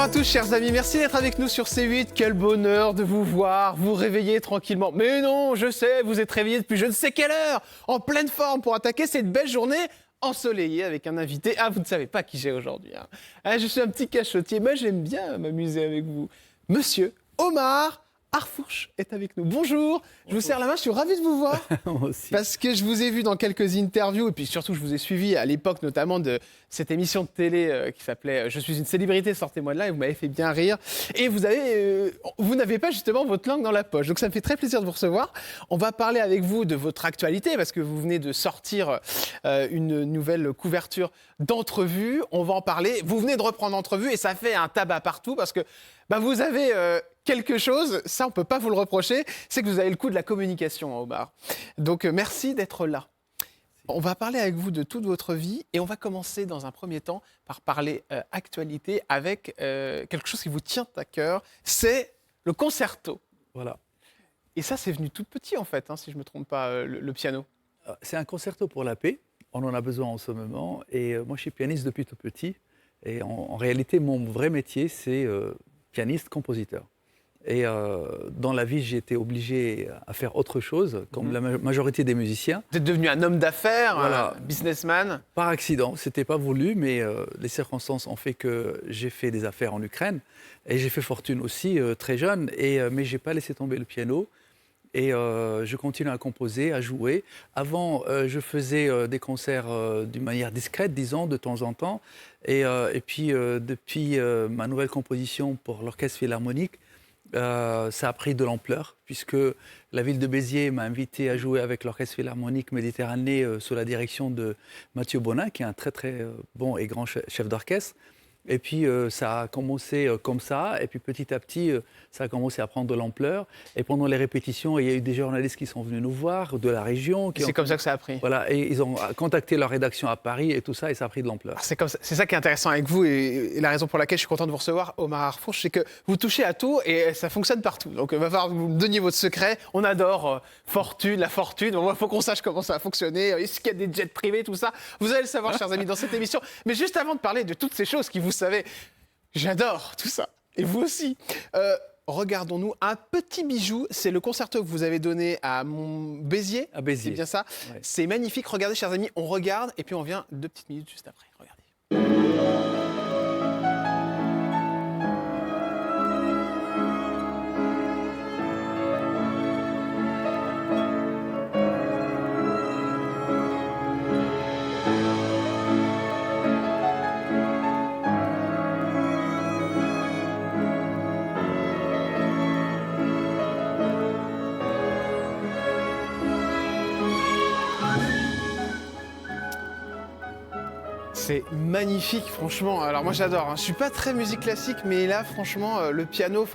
à tous, chers amis. Merci d'être avec nous sur C8. Quel bonheur de vous voir, vous réveiller tranquillement. Mais non, je sais, vous êtes réveillés depuis je ne sais quelle heure, en pleine forme pour attaquer cette belle journée ensoleillée avec un invité. Ah, vous ne savez pas qui j'ai aujourd'hui. Je suis un petit cachotier. Moi, j'aime bien m'amuser avec vous. Monsieur Omar Harfouch est avec nous. Bonjour, je vous serre la main, je suis ravi de vous voir. Moi aussi. Parce que je vous ai vu dans quelques interviews, et puis surtout je vous ai suivi à l'époque notamment de cette émission de télé qui s'appelait « Je suis une célébrité, sortez-moi de là », et vous m'avez fait bien rire. Et vous n'avez pas justement votre langue dans la poche, donc ça me fait très plaisir de vous recevoir. On va parler avec vous de votre actualité, parce que vous venez de sortir une nouvelle couverture d'entrevue. On va en parler. Vous venez de reprendre Entrevue, et ça fait un tabac partout, parce que vous avez quelque chose, ça on ne peut pas vous le reprocher, c'est que vous avez le coup de la communication, Omar. Donc merci d'être là. On va parler avec vous de toute votre vie et on va commencer dans un premier temps par parler actualité avec quelque chose qui vous tient à cœur, c'est le concerto. Voilà. Et ça c'est venu tout petit en fait, si je ne me trompe pas, le piano. C'est un concerto pour la paix, on en a besoin en ce moment et moi je suis pianiste depuis tout petit et en réalité mon vrai métier c'est pianiste-compositeur. Et dans la vie, j'ai été obligé à faire autre chose, comme la majorité des musiciens. Vous êtes devenu un homme d'affaires, voilà. Un businessman. Par accident, ce n'était pas voulu, mais les circonstances ont fait que j'ai fait des affaires en Ukraine. Et j'ai fait fortune aussi très jeune, mais je n'ai pas laissé tomber le piano. Et je continue à composer, à jouer. Avant, je faisais des concerts d'une manière discrète, disons, de temps en temps. Et puis, depuis ma nouvelle composition pour l'Orchestre Philharmonique, ça a pris de l'ampleur, puisque la ville de Béziers m'a invité à jouer avec l'Orchestre Philharmonique Méditerranée sous la direction de Mathieu Bonin, qui est un très très bon et grand chef d'orchestre. Et puis ça a commencé comme ça, et puis petit à petit, ça a commencé à prendre de l'ampleur. Et pendant les répétitions, il y a eu des journalistes qui sont venus nous voir, de la région. C'est comme ça que ça a pris. Voilà, et ils ont contacté leur rédaction à Paris et tout ça, et ça a pris de l'ampleur. C'est ça qui est intéressant avec vous, et la raison pour laquelle je suis content de vous recevoir, Omar Harfouch, c'est que vous touchez à tout et ça fonctionne partout. Donc il va falloir que vous me donniez votre secret. On adore la fortune. Il faut qu'on sache comment ça a fonctionné. Est-ce qu'il y a des jets privés, tout ça. Vous allez le savoir, chers amis, dans cette émission. Mais juste avant de parler de toutes ces choses qui, vous savez, j'adore tout ça. Et vous aussi. Regardons-nous un petit bijou. C'est le concerto que vous avez donné à Béziers. À Béziers. C'est bien ça. Ouais. C'est magnifique. Regardez, chers amis, on regarde et puis on vient 2 petites minutes juste après. Regardez. C'est magnifique, franchement. Alors moi j'adore. Je suis pas très musique classique, mais là franchement le piano,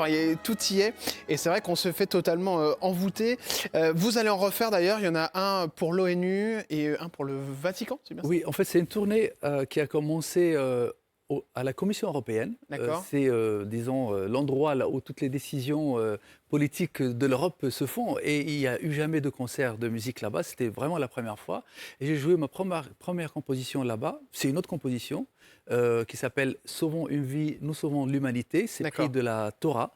tout y est. Et c'est vrai qu'on se fait totalement envoûter. Vous allez en refaire d'ailleurs. Il y en a un pour l'ONU et un pour le Vatican, c'est bien ça ? Oui, en fait c'est une tournée qui a commencé à la Commission européenne. C'est, disons, l'endroit là où toutes les décisions politiques de l'Europe se font. Et il n'y a eu jamais de concert de musique là-bas. C'était vraiment la première fois. Et j'ai joué ma première composition là-bas. C'est une autre composition qui s'appelle « Sauvons une vie, nous sauvons l'humanité ». C'est pris de la Torah.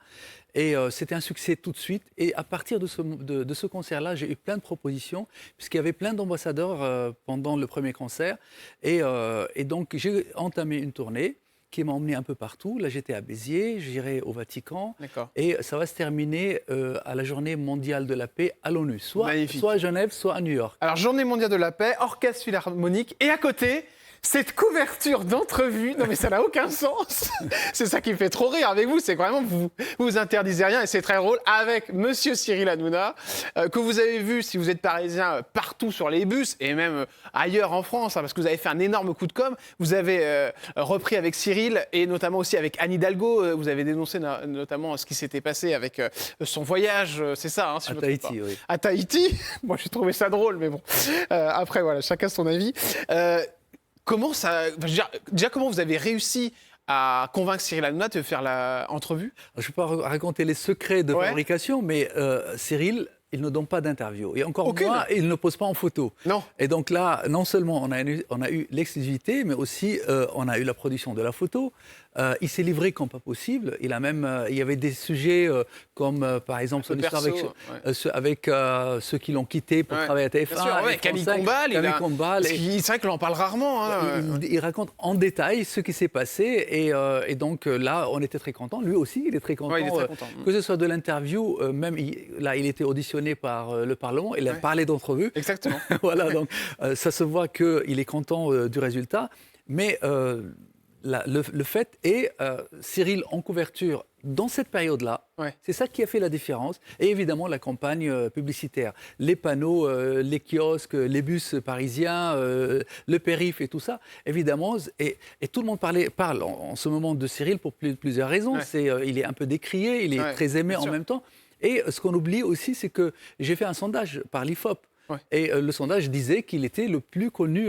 Et c'était un succès tout de suite. Et à partir de ce concert-là, j'ai eu plein de propositions, puisqu'il y avait plein d'ambassadeurs pendant le premier concert. Et donc, j'ai entamé une tournée qui m'a emmené un peu partout. Là, j'étais à Béziers, j'irai au Vatican. Et ça va se terminer à la Journée mondiale de la paix à l'ONU, soit à Genève, soit à New York. Alors, Journée mondiale de la paix, Orchestre Philharmonique, et à côté, cette couverture d'entrevue, non mais ça n'a aucun sens. C'est ça qui me fait trop rire avec vous, c'est que vraiment vous interdisez rien et c'est très drôle avec Monsieur Cyril Hanouna, que vous avez vu, si vous êtes parisien, partout sur les bus et même ailleurs en France, parce que vous avez fait un énorme coup de com'. Vous avez repris avec Cyril et notamment aussi avec Anne Hidalgo. Vous avez dénoncé notamment ce qui s'était passé avec son voyage, c'est ça, si à Tahiti, oui. À Tahiti. Moi, j'ai trouvé ça drôle, mais bon. Après, voilà, chacun son avis. Comment ça, déjà, comment vous avez réussi à convaincre Cyril Hanouna de faire l'entrevue ? Je ne vais pas raconter les secrets de fabrication, mais Cyril, ils ne donnent pas d'interview. Et encore Aucune. moins, ils ne posent pas en photo. Non. Et donc là, non seulement on a eu l'exclusivité, mais aussi on a eu la production de la photo. Il s'est livré comme pas possible. Il y avait des sujets comme, par exemple, son histoire avec ceux qui l'ont quitté pour travailler à TF1. Camille Combal. C'est vrai que l'on en parle rarement. Hein. Il raconte en détail ce qui s'est passé. Et donc là, on était très contents. Lui aussi, il est très content. Il est très content. Que ce soit de l'interview, même là, il était auditionné par le Parlement. Il a parlé d'entrevue. Exactement. Voilà, donc ça se voit qu'il est content du résultat. Mais le fait est, Cyril en couverture dans cette période-là, c'est ça qui a fait la différence. Et évidemment, la campagne publicitaire. Les panneaux, les kiosques, les bus parisiens, le périph' et tout ça, évidemment. Et tout le monde parle en ce moment de Cyril pour plusieurs raisons. Il est un peu décrié, il est très aimé en même temps. Et ce qu'on oublie aussi, c'est que j'ai fait un sondage par l'IFOP. Et le sondage disait qu'il était le plus connu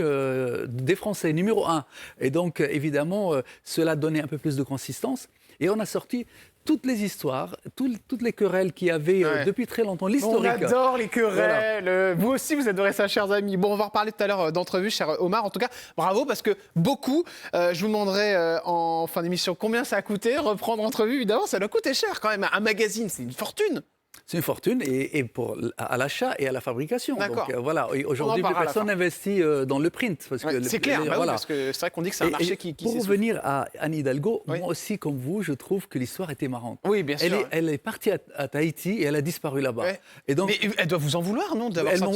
des Français, numéro 1. Et donc, évidemment, cela donnait un peu plus de consistance. Et on a sorti toutes les histoires, toutes les querelles qu'il y avait depuis très longtemps, l'historique. On adore les querelles. Voilà. Vous aussi, vous adorez ça, chers amis. Bon, on va reparler tout à l'heure d'entrevue, cher Omar. En tout cas, bravo, parce que beaucoup, je vous demanderai en fin d'émission combien ça a coûté, reprendre entrevue. Évidemment, ça doit coûter cher quand même. Un magazine, c'est une fortune. C'est une fortune et à l'achat et à la fabrication. D'accord. Donc voilà, aujourd'hui, plus personne n'investit dans le print. C'est clair, voilà. Parce que c'est vrai qu'on dit que c'est un marché qui pour revenir à Anne Hidalgo, moi aussi, comme vous, je trouve que l'histoire était marrante. Oui, bien sûr. Elle est partie à Tahiti et elle a disparu là-bas. Et donc, mais elle doit vous en vouloir, non,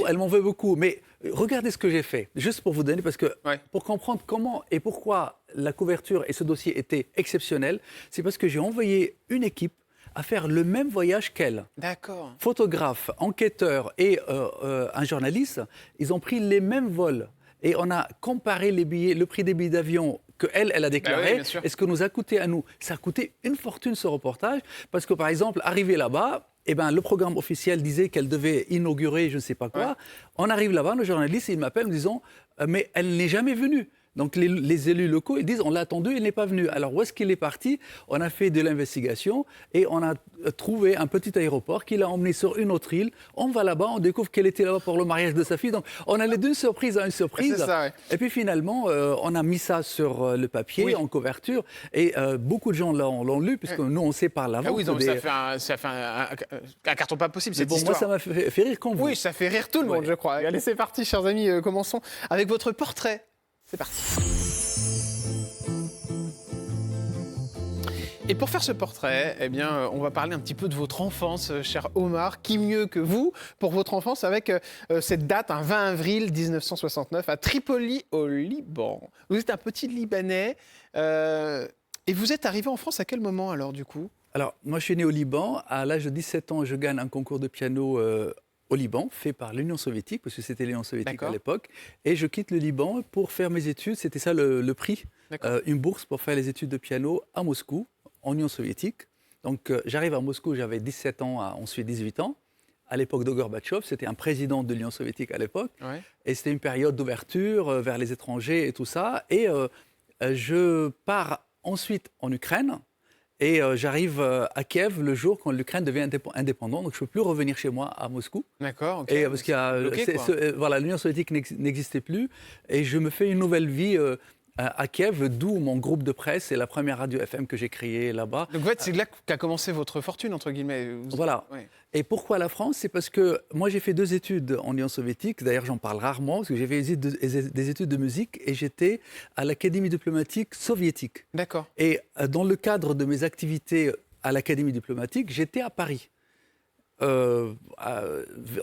elle m'en veut beaucoup. Mais regardez ce que j'ai fait, juste pour vous donner, parce que pour comprendre comment et pourquoi la couverture et ce dossier étaient exceptionnels, c'est parce que j'ai envoyé une équipe à faire le même voyage qu'elle. D'accord. Photographe, enquêteur et un journaliste, ils ont pris les mêmes vols. Et on a comparé les billets, le prix des billets d'avion qu'elle a déclaré et ce que nous a coûté à nous. Ça a coûté une fortune ce reportage parce que, par exemple, arrivé là-bas, le programme officiel disait qu'elle devait inaugurer je ne sais pas quoi. On arrive là-bas, le journaliste, il m'appelle en disant « mais elle n'est jamais venue ». Donc les élus locaux, ils disent on l'a attendu, il n'est pas venu. Alors où est-ce qu'il est parti? On a fait de l'investigation et on a trouvé un petit aéroport qui l'a emmené sur une autre île. On va là-bas, on découvre qu'elle était là-bas pour le mariage de sa fille. Donc on allait d'une surprise à une surprise. C'est ça, Et puis finalement, on a mis ça sur le papier, en couverture. Et beaucoup de gens l'ont lu, puisque nous on sait par l'avance. Ah oui, donc ça fait un carton pas possible, cette histoire. Moi, ça m'a fait rire quand vous. Oui, ça fait rire tout le monde, je crois. Allez, c'est parti, chers amis, commençons avec votre portrait. C'est parti. Et pour faire ce portrait, on va parler un petit peu de votre enfance, cher Omar. Qui mieux que vous pour votre enfance avec cette date, un 20 avril 1969, à Tripoli, au Liban. Vous êtes un petit Libanais et vous êtes arrivé en France à quel moment alors, du coup? Alors, moi, je suis né au Liban. À l'âge de 17 ans, je gagne un concours de piano au Liban, fait par l'Union soviétique, parce que c'était l'Union soviétique à l'époque. Et je quitte le Liban pour faire mes études. C'était ça le prix, une bourse pour faire les études de piano à Moscou, en Union soviétique. Donc j'arrive à Moscou, j'avais 17 ans, ensuite 18 ans. À l'époque de Gorbatchev, c'était un président de l'Union soviétique à l'époque. Et c'était une période d'ouverture vers les étrangers et tout ça. Et je pars ensuite en Ukraine. Et j'arrive à Kiev le jour quand l'Ukraine devient indépendante, donc je ne peux plus revenir chez moi à Moscou. D'accord, ok. Et parce qu'il y a, l'Union soviétique n'existait plus, et je me fais une nouvelle vie à Kiev, d'où mon groupe de presse et la première radio FM que j'ai créée là-bas. Donc en fait, c'est là qu'a commencé votre fortune, entre guillemets. Voilà. Et pourquoi la France? C'est parce que moi, j'ai fait 2 études en Union soviétique. D'ailleurs, j'en parle rarement, parce que j'ai fait des études de musique et j'étais à l'Académie diplomatique soviétique. D'accord. Et dans le cadre de mes activités à l'Académie diplomatique, j'étais à Paris. En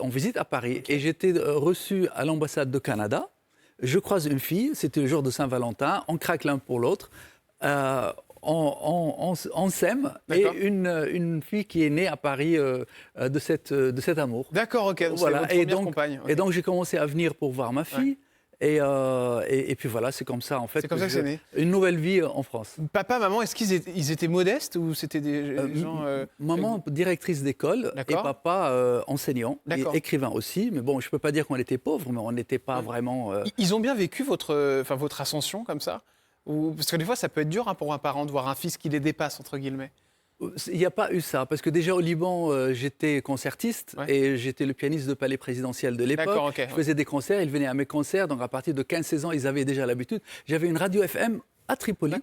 visite à Paris. Okay. Et j'étais reçu à l'ambassade de Canada. Je croise une fille, c'était le jour de Saint-Valentin, on craque l'un pour l'autre. On s'aime, et une fille qui est née à Paris de cet amour. D'accord, ok. Voilà. C'est votre première compagne. Et donc j'ai commencé à venir pour voir ma fille. Et puis voilà, c'est comme ça en fait. C'est comme ça que c'est né. Une nouvelle vie en France. Papa, maman, est-ce qu'ils étaient modestes ou c'était des gens Maman directrice d'école et papa enseignant et écrivain aussi. Mais bon, je peux pas dire qu'on était pauvres, mais on n'était pas vraiment. Ils ont bien vécu votre ascension comme ça? Parce que des fois, ça peut être dur pour un parent de voir un fils qui les dépasse entre guillemets. Il n'y a pas eu ça, parce que déjà au Liban, j'étais concertiste et j'étais le pianiste de palais présidentiel de l'époque. Je faisais des concerts, ils venaient à mes concerts, donc à partir de 15-16 ans, ils avaient déjà l'habitude. J'avais une radio FM à Tripoli.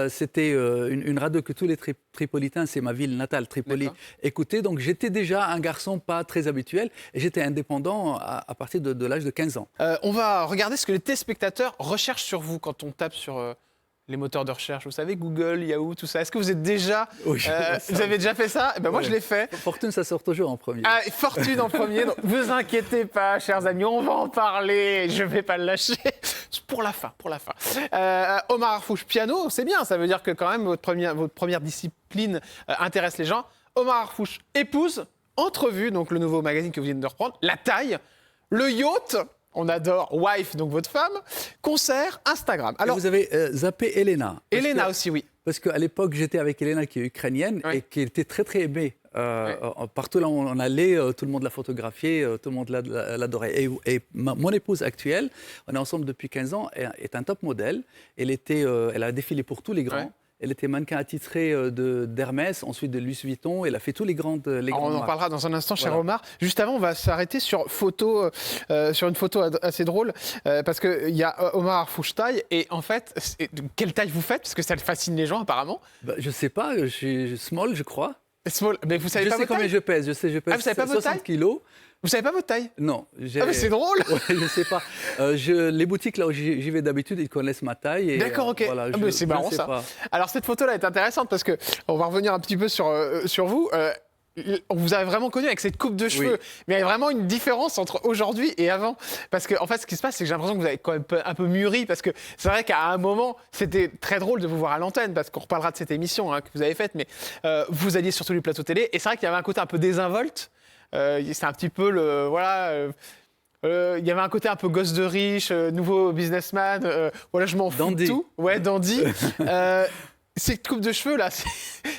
C'était une radio que tous les Tripolitains, c'est ma ville natale, Tripoli, écoutaient. Donc j'étais déjà un garçon pas très habituel et j'étais indépendant à partir de l'âge de 15 ans. On va regarder ce que les téléspectateurs recherchent sur vous quand on tape sur les moteurs de recherche. Vous savez, Google, Yahoo, tout ça. Est-ce que vous êtes déjà... Oui, vous avez déjà fait ça? Moi, je l'ai fait. Fortune, ça sort toujours en premier. Ah, Fortune en premier. Donc, vous inquiétez pas, chers amis, on va en parler. Je ne vais pas le lâcher. Pour la fin. Omar Harfouch, piano, c'est bien. Ça veut dire que quand même, votre première discipline intéresse les gens. Omar Harfouch, épouse, entrevue, donc le nouveau magazine que vous venez de reprendre. La taille, le yacht... On adore Wife, donc votre femme. Concert, Instagram. Alors, vous avez zappé Elena. Elena aussi, oui. Parce qu'à l'époque, j'étais avec Elena qui est ukrainienne et qui était très, très aimée. Partout là où on allait, tout le monde la photographiait, tout le monde l'adorait. Et mon épouse actuelle, on est ensemble depuis 15 ans, est un top modèle. Elle a défilé pour tous les grands. Elle était mannequin attitré d'Hermès, ensuite de Louis Vuitton. Elle a fait tous les grandes marques. On en parlera dans un instant, cher Omar. Juste avant, on va s'arrêter sur une photo assez drôle, parce qu'il y a Omar Harfouch taille. Et en fait, quelle taille vous faites? Parce que ça fascine les gens, apparemment. Je ne sais pas, je suis small, je crois. Small, mais vous savez pas votre taille? Je sais combien je pèse. Je pèse vous savez pas 60 kilos. Vous savez pas votre taille? Non. Mais c'est drôle. Je sais pas. Les boutiques là où j'y vais d'habitude, ils connaissent ma taille. D'accord, ok. Voilà, mais c'est marrant ça. Pas. Alors cette photo-là est intéressante parce que on va revenir un petit peu sur vous. On vous a vraiment connu avec cette coupe de cheveux, mais il y a vraiment une différence entre aujourd'hui et avant. Parce que en fait, ce qui se passe, c'est que j'ai l'impression que vous avez quand même un peu mûri, parce que c'est vrai qu'à un moment, c'était très drôle de vous voir à l'antenne, parce qu'on reparlera de cette émission que vous avez faite, mais vous alliez sur tous les plateaux télé, et c'est vrai qu'il y avait un côté un peu désinvolte. C'est un petit peu le... il y avait un côté un peu gosse de riche, nouveau businessman, je m'en fous de tout. Ouais, dandy. Cette coupe de cheveux là,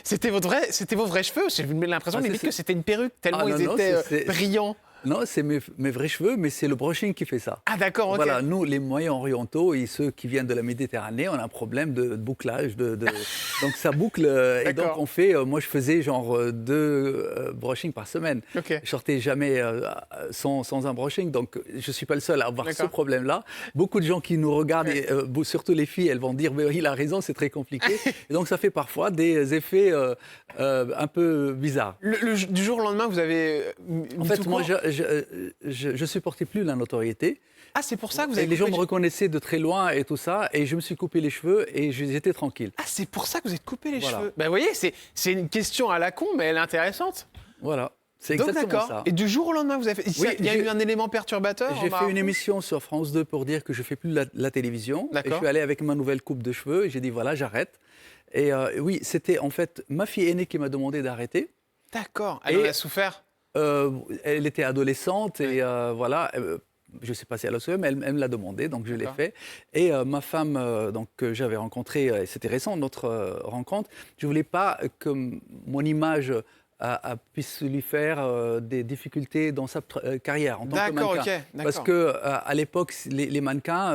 c'était vos vrais cheveux? J'ai l'impression que c'était une perruque, tellement ils étaient brillants. Non, c'est mes vrais cheveux, mais c'est le brushing qui fait ça. Ah d'accord, ok. Voilà, nous, les Moyen-Orientaux et ceux qui viennent de la Méditerranée, on a un problème de bouclage. Donc ça boucle, et donc on fait... moi, je faisais genre 2 brushings par semaine. Je sortais jamais sans un brushing, donc je ne suis pas le seul à avoir ce problème-là. Beaucoup de gens qui nous regardent, et, surtout les filles, elles vont dire « il a raison, c'est très compliqué ». Et donc ça fait parfois des effets un peu bizarres. Du jour au lendemain, vous avez... En fait, moi, je supportais plus la notoriété. Ah, c'est pour ça que vous avez... Et les gens me reconnaissaient de très loin et tout ça, et je me suis coupé les cheveux et j'étais tranquille. Ah, c'est pour ça que vous êtes coupé les cheveux. Vous voyez, c'est une question à la con, mais elle est intéressante. Voilà, c'est exactement ça. Et du jour au lendemain, vous avez fait... il y a eu un élément perturbateur? J'ai fait une émission sur France 2 pour dire que je ne fais plus la télévision. Et je suis allé avec ma nouvelle coupe de cheveux et j'ai dit voilà, j'arrête. Et oui, c'était en fait ma fille aînée qui m'a demandé d'arrêter. D'accord, elle en a souffert? Elle était adolescente et voilà, je ne sais pas si elle a souffert, mais elle me l'a demandé, donc je l'ai fait. Et ma femme, que j'avais rencontrée, c'était récent notre rencontre, je ne voulais pas que mon image puisse lui faire des difficultés dans sa carrière en tant que mannequin. Parce qu'à l'époque, les mannequins,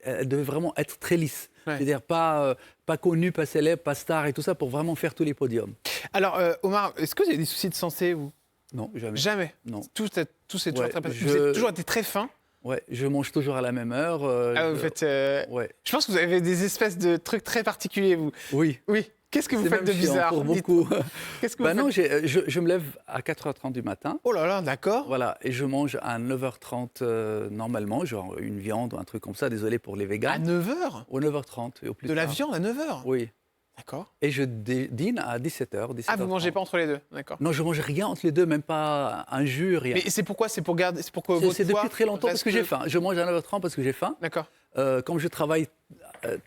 elles devaient vraiment être très lisses. C'est-à-dire pas connu, pas célèbre, pas star et tout ça pour vraiment faire tous les podiums. Alors, Omar, est-ce que vous avez des soucis de santé, vous? Non, jamais. Jamais? Non. Tout c'est toujours très... Vous avez toujours été très fin? Ouais, je mange toujours à la même heure. Vous faites... Je pense que vous avez des espèces de trucs très particuliers, vous. Oui. Qu'est-ce que vous faites de bizarre pour beaucoup. Qu'est-ce que vous faites? Non, je me lève à 4h30 du matin. Oh là là, d'accord. Voilà, et je mange à 9h30 normalement, genre une viande ou un truc comme ça, désolé pour les véganes. À 9h? Au 9h30 et au plus tard. De la viande à 9h? Oui. D'accord. Et je dîne à 17h. Ah, vous ne mangez pas entre les deux? D'accord. Non, je ne mange rien entre les deux, même pas un jus, rien. Mais c'est pourquoi? C'est pour garder... C'est pour que c'est depuis très longtemps parce que j'ai faim. Je mange à 9h30 parce que j'ai faim. D'accord. Comme je travaille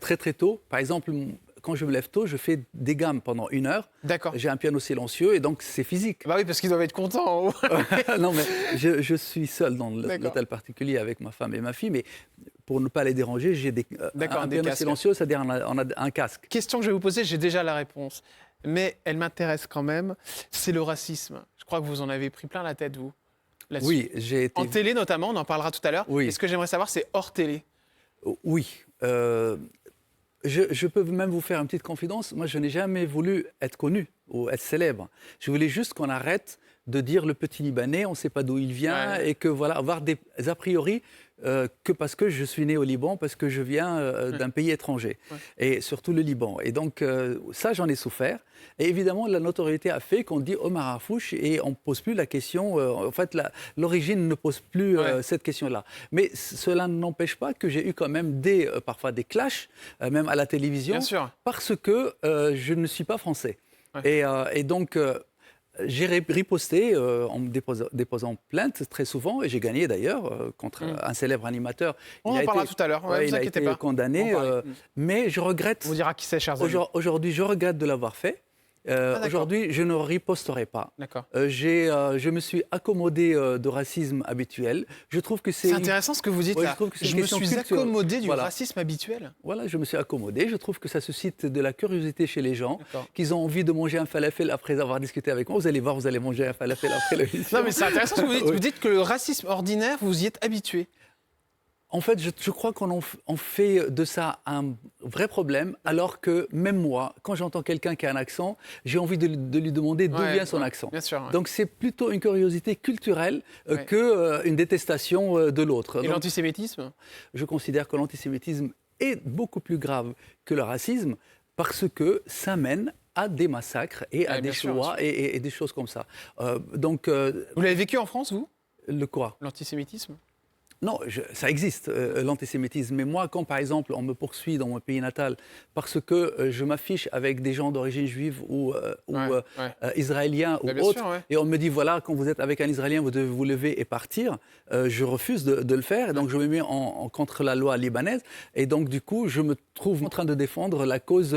très très tôt, par exemple... Quand je me lève tôt, je fais des gammes pendant 1 heure. D'accord. J'ai un piano silencieux et donc c'est physique. Bah oui, parce qu'ils doivent être contents en haut. Non, mais je suis seul dans l'hôtel particulier avec ma femme et ma fille, mais pour ne pas les déranger, j'ai un piano silencieux, c'est-à-dire on a un casque. Question que je vais vous poser, j'ai déjà la réponse, mais elle m'intéresse quand même, c'est le racisme. Je crois que vous en avez pris plein la tête, vous, là-dessus. Oui, j'ai été... En télé notamment, on en parlera tout à l'heure. Oui. Et ce que j'aimerais savoir, c'est hors télé. Oui. Je peux même vous faire une petite confidence. Moi, je n'ai jamais voulu être connu ou être célèbre. Je voulais juste qu'on arrête de dire le petit Libanais, on ne sait pas d'où il vient, et que voilà, avoir des a priori que parce que je suis né au Liban, parce que je viens d'un pays étranger, et surtout le Liban. Et donc ça, j'en ai souffert. Et évidemment, la notoriété a fait qu'on dit Omar Harfouch et on ne pose plus la question. En fait, l'origine ne pose plus cette question-là. Mais cela n'empêche pas que j'ai eu quand même parfois des clashs, même à la télévision, parce que je ne suis pas français. Et donc, j'ai riposté en me déposant plainte très souvent, et j'ai gagné d'ailleurs contre un célèbre animateur. On en parlera tout à l'heure, il a été condamné, mais je regrette. On vous dira qui c'est, chers amis. Aujourd'hui, je regrette de l'avoir fait. Aujourd'hui, je ne riposterai pas. Je me suis accommodé de racisme habituel. Je trouve que c'est intéressant ce que vous dites là. Je me suis accommodé du racisme habituel. Voilà, je me suis accommodé. Je trouve que ça suscite de la curiosité chez les gens, qu'ils ont envie de manger un falafel après avoir discuté avec moi. Vous allez voir, vous allez manger un falafel après l'émission. Non, mais c'est intéressant ce que vous dites. Vous dites que le racisme ordinaire, vous y êtes habitué. En fait, je crois qu'on fait de ça un vrai problème, alors que même moi, quand j'entends quelqu'un qui a un accent, j'ai envie de lui demander d'où vient son accent. Bien sûr, Donc c'est plutôt une curiosité culturelle qu'une détestation de l'autre. Et l'antisémitisme ? Je considère que l'antisémitisme est beaucoup plus grave que le racisme, parce que ça mène à des massacres et à des choix et des choses comme ça. Vous l'avez vécu en France, vous ? Le quoi ? L'antisémitisme ? Non, ça existe, l'antisémitisme. Mais moi, quand par exemple on me poursuit dans mon pays natal parce que je m'affiche avec des gens d'origine juive ou israélien ou autre, et on me dit voilà, quand vous êtes avec un Israélien, vous devez vous lever et partir, je refuse de le faire. Et donc je me mets contre la loi libanaise. Et donc du coup, je me trouve en train de défendre la cause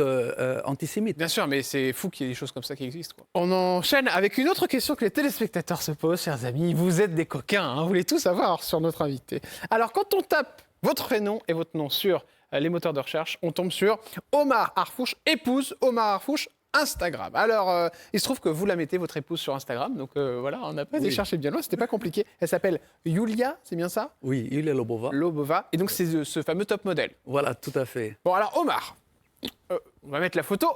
antisémite. Bien sûr, mais c'est fou qu'il y ait des choses comme ça qui existent, quoi. On enchaîne avec une autre question que les téléspectateurs se posent, chers amis. Vous êtes des coquins, hein, vous voulez tout savoir sur notre invité. Alors, quand on tape votre prénom et votre nom sur les moteurs de recherche, on tombe sur Omar Harfouch, épouse Omar Harfouch, Instagram. Alors, il se trouve que vous la mettez, votre épouse, sur Instagram. Donc voilà, on n'a pas été chercher bien loin, c'était pas compliqué. Elle s'appelle Yulia, c'est bien ça ? Oui, Yulia Lobova. Lobova. Et donc, c'est ce fameux top modèle. Voilà, tout à fait. Bon, alors, Omar, on va mettre la photo.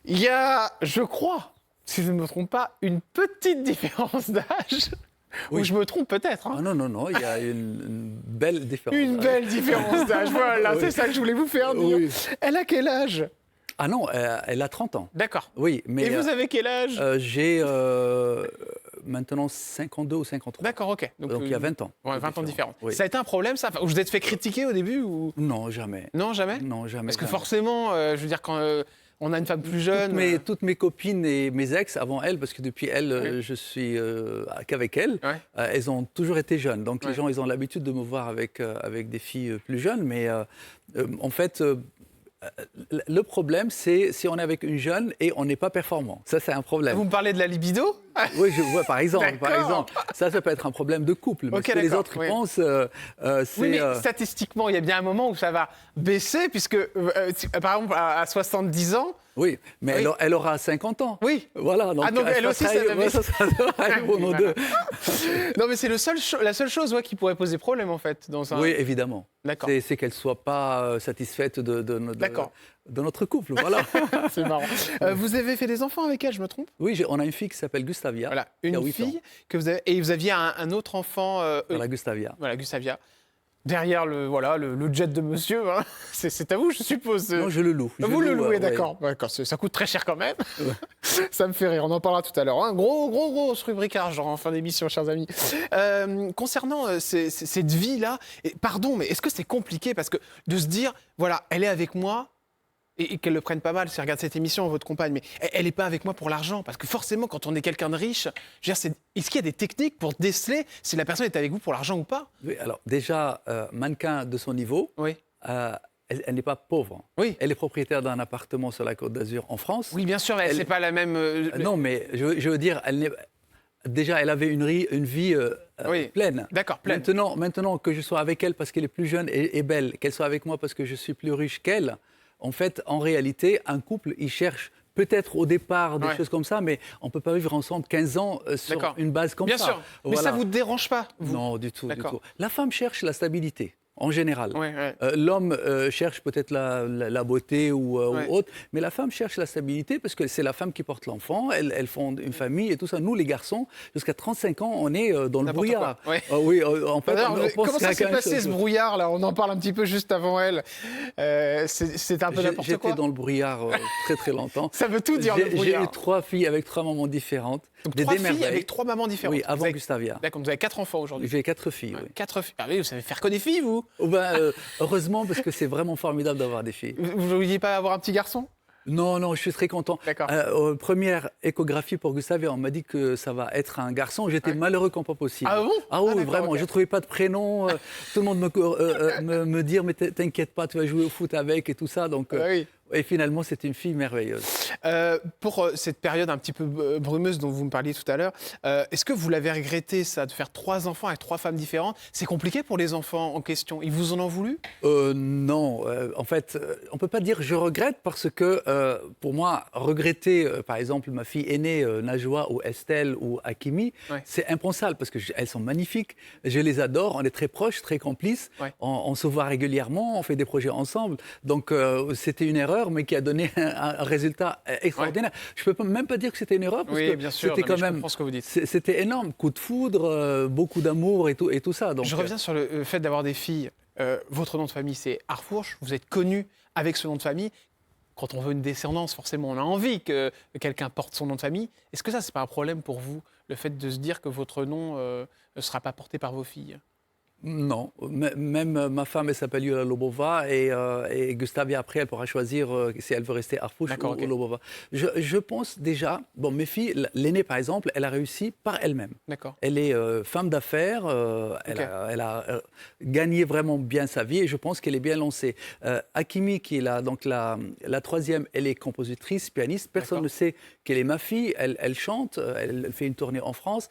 Il y a, je crois, si je ne me trompe pas, une petite différence d'âge. Oui. Ou je me trompe peut-être. Hein. Ah non, il y a une belle différence. Une belle différence d'âge, voilà, c'est ça que je voulais vous faire dire. Oui. Elle a quel âge ? Ah non, elle a 30 ans. D'accord. Oui, mais et vous avez quel âge ? J'ai maintenant 52 ou 53. D'accord, ok. Donc il y a 20 ans. Ouais, 20 ans de différence. Oui. Ça a été un problème, ça ? Vous vous êtes fait critiquer au début ou... Non, jamais. Non, jamais ? Non, jamais. Parce que forcément, je veux dire, quand... on a une femme plus jeune. Toutes mes copines et mes ex, avant elle, parce que depuis elle, je suis qu'avec elle, elles ont toujours été jeunes. Donc les gens, ils ont l'habitude de me voir avec des filles plus jeunes. Mais en fait, le problème, c'est si on est avec une jeune et on n'est pas performant. Ça, c'est un problème. Vous me parlez de la libido ? Oui, par exemple. Ça peut être un problème de couple. Mais les autres pensent... oui, mais statistiquement, il y a bien un moment où ça va baisser, puisque, par exemple, à 70 ans... Oui, mais elle aura 50 ans. Oui. Voilà. Donc elle aussi, ça sera pour nous deux. Non, mais c'est la seule chose qui pourrait poser problème, en fait. Oui, évidemment. D'accord. C'est qu'elle ne soit pas satisfaite de notre couple. Voilà. C'est marrant. Vous avez fait des enfants avec elle, je me trompe ? Oui, on a une fille qui s'appelle Gustavia. Voilà, une fille que vous avez... Et vous aviez un autre enfant... Voilà, Gustavia. Voilà, Gustavia. Derrière le jet de monsieur, hein. C'est à vous, je suppose. Non, je le loue. Vous le louez, d'accord. Ouais. D'accord. Ça coûte très cher quand même. Ouais. Ça me fait rire, on en parlera tout à l'heure. Hein. Grosse rubrique argent en fin d'émission, chers amis. Concernant cette vie-là, pardon, mais est-ce que c'est compliqué parce que de se dire, voilà, elle est avec moi, et qu'elle le prenne pas mal, si elle regarde cette émission, votre compagne, mais elle n'est pas avec moi pour l'argent. Parce que forcément, quand on est quelqu'un de riche, est-ce qu'il y a des techniques pour déceler si la personne est avec vous pour l'argent ou pas ? Oui, alors déjà, mannequin de son niveau, elle n'est pas pauvre. Oui. Elle est propriétaire d'un appartement sur la Côte d'Azur en France. Oui, bien sûr, c'est pas la même... Non, mais je veux dire, déjà, elle avait une vie pleine. D'accord, pleine. Maintenant que je sois avec elle parce qu'elle est plus jeune et belle, qu'elle soit avec moi parce que je suis plus riche qu'elle, en fait, en réalité, un couple, il cherche peut-être au départ des choses comme ça, mais on ne peut pas vivre ensemble 15 ans sur une base comme ça. Bien sûr, mais ça ne vous dérange pas, vous ? Non, du tout. La femme cherche la stabilité. en général. L'homme cherche peut-être la beauté ou autre, mais la femme cherche la stabilité parce que c'est la femme qui porte l'enfant, elle fonde une famille et tout ça. Nous, les garçons, jusqu'à 35 ans, on est dans le brouillard. Oui, en fait, comment ça s'est passé ce brouillard là? On en parle un petit peu juste avant elle. C'était un peu n'importe quoi. J'étais dans le brouillard très très longtemps. Ça veut tout dire, le brouillard. J'ai eu 3 filles avec 3 mamans différentes. Donc 3 filles avec 3 mamans différentes. Oui, avant Gustavia. D'accord, vous avez 4 enfants aujourd'hui. J'ai 4 filles, oui. 4 filles. Ah oui, vous savez faire que des filles, vous? Heureusement, parce que c'est vraiment formidable d'avoir des filles. Vous ne vouliez pas avoir un petit garçon? Non, je suis très content. Première échographie pour Gustavia, on m'a dit que ça va être un garçon. J'étais malheureux comme pas possible. Ah bon? Oui, vraiment. Je ne trouvais pas de prénom. Tout le monde me dit, mais t'inquiète pas, tu vas jouer au foot avec et tout ça. Donc, et finalement, c'est une fille merveilleuse. Pour cette période un petit peu brumeuse dont vous me parliez tout à l'heure, est-ce que vous l'avez regretté, ça, de faire 3 enfants avec 3 femmes différentes? C'est compliqué pour les enfants en question. Ils vous en ont voulu? Non. En fait, on ne peut pas dire je regrette parce que, pour moi, regretter, par exemple, ma fille aînée, Najwa ou Estelle ou Hakimi, c'est impensable parce qu'elles sont magnifiques. Je les adore. On est très proches, très complices. On se voit régulièrement, on fait des projets ensemble. Donc, c'était une erreur, mais qui a donné un résultat extraordinaire. Je ne peux même pas dire que c'était une erreur, parce que bien sûr, c'était quand même, c'était énorme, coup de foudre, beaucoup d'amour et tout ça. Donc, je reviens sur le fait d'avoir des filles. Votre nom de famille, c'est Harfouch. Vous êtes connu avec ce nom de famille. Quand on veut une descendance, forcément, on a envie que quelqu'un porte son nom de famille. Est-ce que ça, c'est pas un problème pour vous, le fait de se dire que votre nom ne sera pas porté par vos filles? Non, même ma femme, elle s'appelle Yulia Lobova et Gustavia, après, elle pourra choisir si elle veut rester Harfouch ou Lobova. Je pense déjà, mes filles, l'aînée par exemple, elle a réussi par elle-même. Elle est femme d'affaires, elle a gagné vraiment bien sa vie et je pense qu'elle est bien lancée. Hakimi, qui est la troisième, elle est compositrice, pianiste. Personne ne sait qu'elle est ma fille, elle chante, elle fait une tournée en France.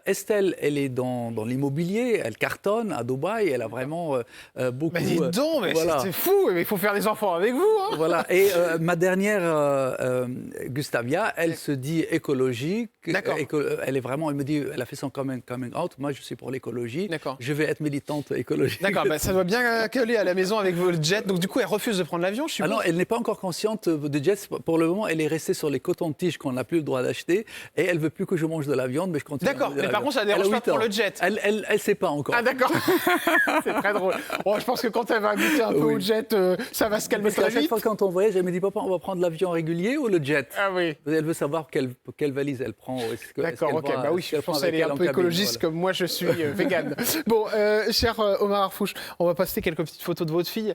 Estelle, elle est dans l'immobilier, elle cartonne à Dubaï, elle a vraiment beaucoup... Mais dis donc, c'est fou, il faut faire des enfants avec vous. Hein. Voilà, et ma dernière, Gustavia, elle se dit écologique. Elle est vraiment, elle me dit, elle a fait son coming out, moi je suis pour l'écologie, je vais être militante écologique. D'accord, ça doit bien coller à la maison avec vos jets, donc du coup elle refuse de prendre l'avion, je suppose. Alors, elle n'est pas encore consciente de jets, pour le moment elle est restée sur les cotons-tiges qu'on n'a plus le droit d'acheter, et elle ne veut plus que je mange de la viande, mais je continue. D'accord, mais par contre, ça ne dérange pas pour le jet. Elle ne sait pas encore. Ah d'accord, c'est très drôle. Bon, je pense que quand elle va goûter un peu au jet, ça va se calmer très vite. Chaque fois quand on voyage, elle me dit, papa, on va prendre l'avion régulier ou le jet? Ah oui. Elle veut savoir quelle valise elle prend. D'accord, ok. Bah oui, je pense qu'elle est un peu écologiste comme moi, je suis végane. Bon, cher Omar Harfouch, on va passer quelques petites photos de votre fille.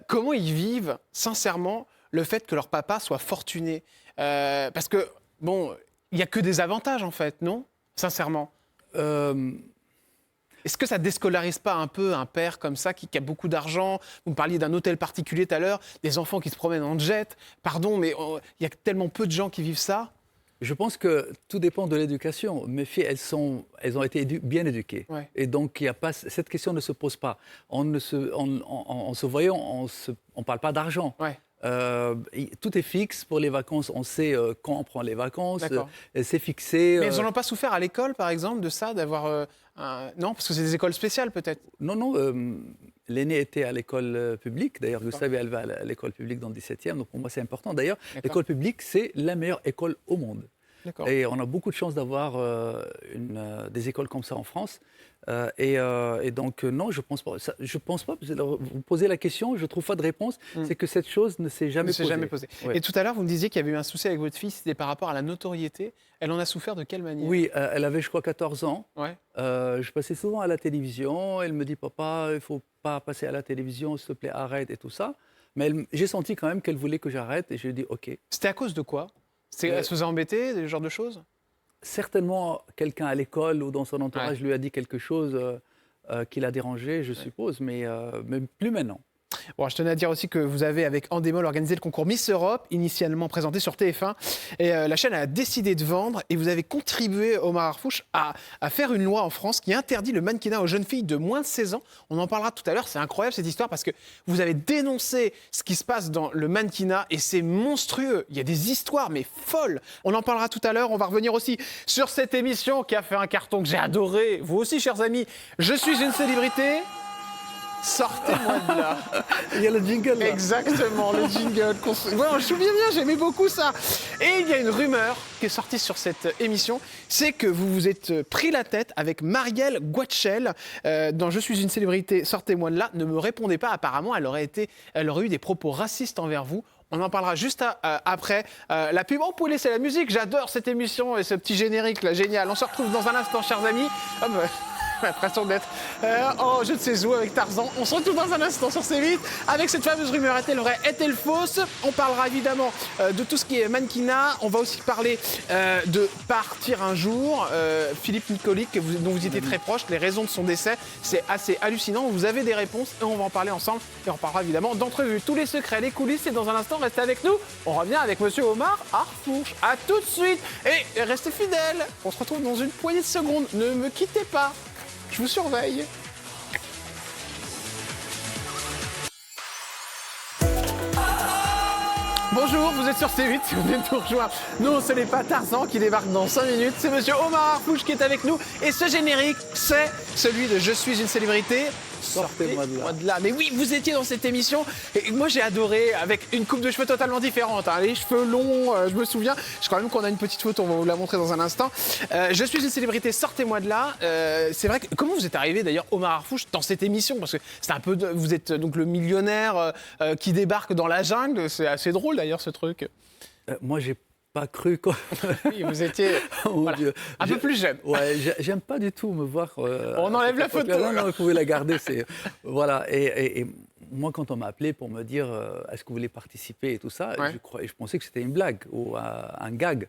Comment ils vivent, sincèrement, le fait que leur papa soit fortuné? Parce que, bon... Il n'y a que des avantages, en fait, non? Sincèrement. Est-ce que ça ne déscolarise pas un peu un père comme ça, qui a beaucoup d'argent? Vous me parliez d'un hôtel particulier tout à l'heure, des enfants qui se promènent en jet. Pardon, mais il y a tellement peu de gens qui vivent ça. Je pense que tout dépend de l'éducation. Mes filles, elles ont été bien éduquées. Et donc, cette question ne se pose pas. En se voyant, on ne parle pas d'argent. Tout est fixe pour les vacances. On sait quand on prend les vacances. C'est fixé. Mais ils n'en ont pas souffert à l'école, par exemple, de ça, d'avoir... Non, parce que c'est des écoles spéciales, peut-être. Non. L'aînée était à l'école publique. D'ailleurs, Gustavia, elle va à l'école publique dans le 17e. Donc, pour moi, c'est important. D'ailleurs, l'école publique, c'est la meilleure école au monde. Et on a beaucoup de chance d'avoir des écoles comme ça en France. Et donc, non, je pense pas. Je pense pas. Vous posez la question, je trouve pas de réponse. C'est que cette chose ne s'est jamais posée. Et tout à l'heure, vous me disiez qu'il y avait eu un souci avec votre fille, c'était par rapport à la notoriété. Elle en a souffert de quelle manière? Oui, elle avait, je crois, 14 ans. Je passais souvent à la télévision. Elle me dit, papa, il faut pas passer à la télévision, s'il te plaît, arrête et tout ça. Mais j'ai senti quand même qu'elle voulait que j'arrête et je lui ai dit, OK. C'était à cause de quoi? Elle se faisait embêter, ce genre de choses? Certainement, quelqu'un à l'école ou dans son entourage lui a dit quelque chose qui l'a dérangé, je suppose, mais plus maintenant. Bon, je tenais à dire aussi que vous avez, avec Endemol, organisé le concours Miss Europe, initialement présenté sur TF1. Et la chaîne a décidé de vendre. Et vous avez contribué, Omar Harfouch, à faire une loi en France qui interdit le mannequinat aux jeunes filles de moins de 16 ans. On en parlera tout à l'heure. C'est incroyable, cette histoire, parce que vous avez dénoncé ce qui se passe dans le mannequinat. Et c'est monstrueux. Il y a des histoires, mais folles. On en parlera tout à l'heure. On va revenir aussi sur cette émission qui a fait un carton que j'ai adoré. Vous aussi, chers amis. Je suis une célébrité. sortez-moi de là. Il y a le jingle là. Exactement, le jingle. Ouais, je me souviens bien, j'aimais beaucoup ça. Et il y a une rumeur qui est sortie sur cette émission, c'est que vous vous êtes pris la tête avec Marielle Guachel dans Je suis une célébrité, sortez-moi de là. Ne me répondez pas, apparemment, elle aurait eu des propos racistes envers vous. On en parlera juste après la pub. On peut laisser la musique, j'adore cette émission et ce petit générique là, génial. On se retrouve dans un instant, chers amis. L'impression d'être en jeu de ses joues avec Tarzan. On se retrouve dans un instant sur C8 avec cette fameuse rumeur. Est-elle vraie, est-elle fausse? On parlera évidemment de tout ce qui est mannequinat. On va aussi parler de Partir un jour. Philippe Nicolic, dont vous étiez très proche, les raisons de son décès, c'est assez hallucinant. Vous avez des réponses et on va en parler ensemble. Et on parlera évidemment d'entrevues, tous les secrets, les coulisses. Et dans un instant, restez avec nous. On revient avec monsieur Omar Harfouch. À tout de suite. Et restez fidèles. On se retrouve dans une poignée de secondes. Ne me quittez pas. Je vous surveille. Bonjour, vous êtes sur C8 si vous venez de nous rejoindre. Non, ce n'est pas Tarzan qui débarque dans 5 minutes, c'est monsieur Omar Harfouch qui est avec nous. Et ce générique, c'est celui de Je suis une célébrité. Sortez-moi de là. Mais oui, vous étiez dans cette émission et moi j'ai adoré, avec une coupe de cheveux totalement différente, hein, les cheveux longs, je me souvian. Je crois même qu'on a une petite photo, on va vous la montrer dans un instant. Je suis une célébrité, sortez-moi de là. C'est vrai que comment vous êtes arrivé d'ailleurs, Omar Harfouch, dans cette émission? Parce que c'est un peu, vous êtes donc le millionnaire qui débarque dans la jungle. C'est assez drôle d'ailleurs ce truc. Moi j'ai pas cru quoi. Oui, vous étiez voilà, un peu plus jeune. Ouais, j'aime pas du tout me voir. On enlève la photo. Non, vous pouvez la garder. Voilà. Et moi, quand on m'a appelé pour me dire est-ce que vous voulez participer et tout ça, ouais. je pensais que c'était une blague ou un gag.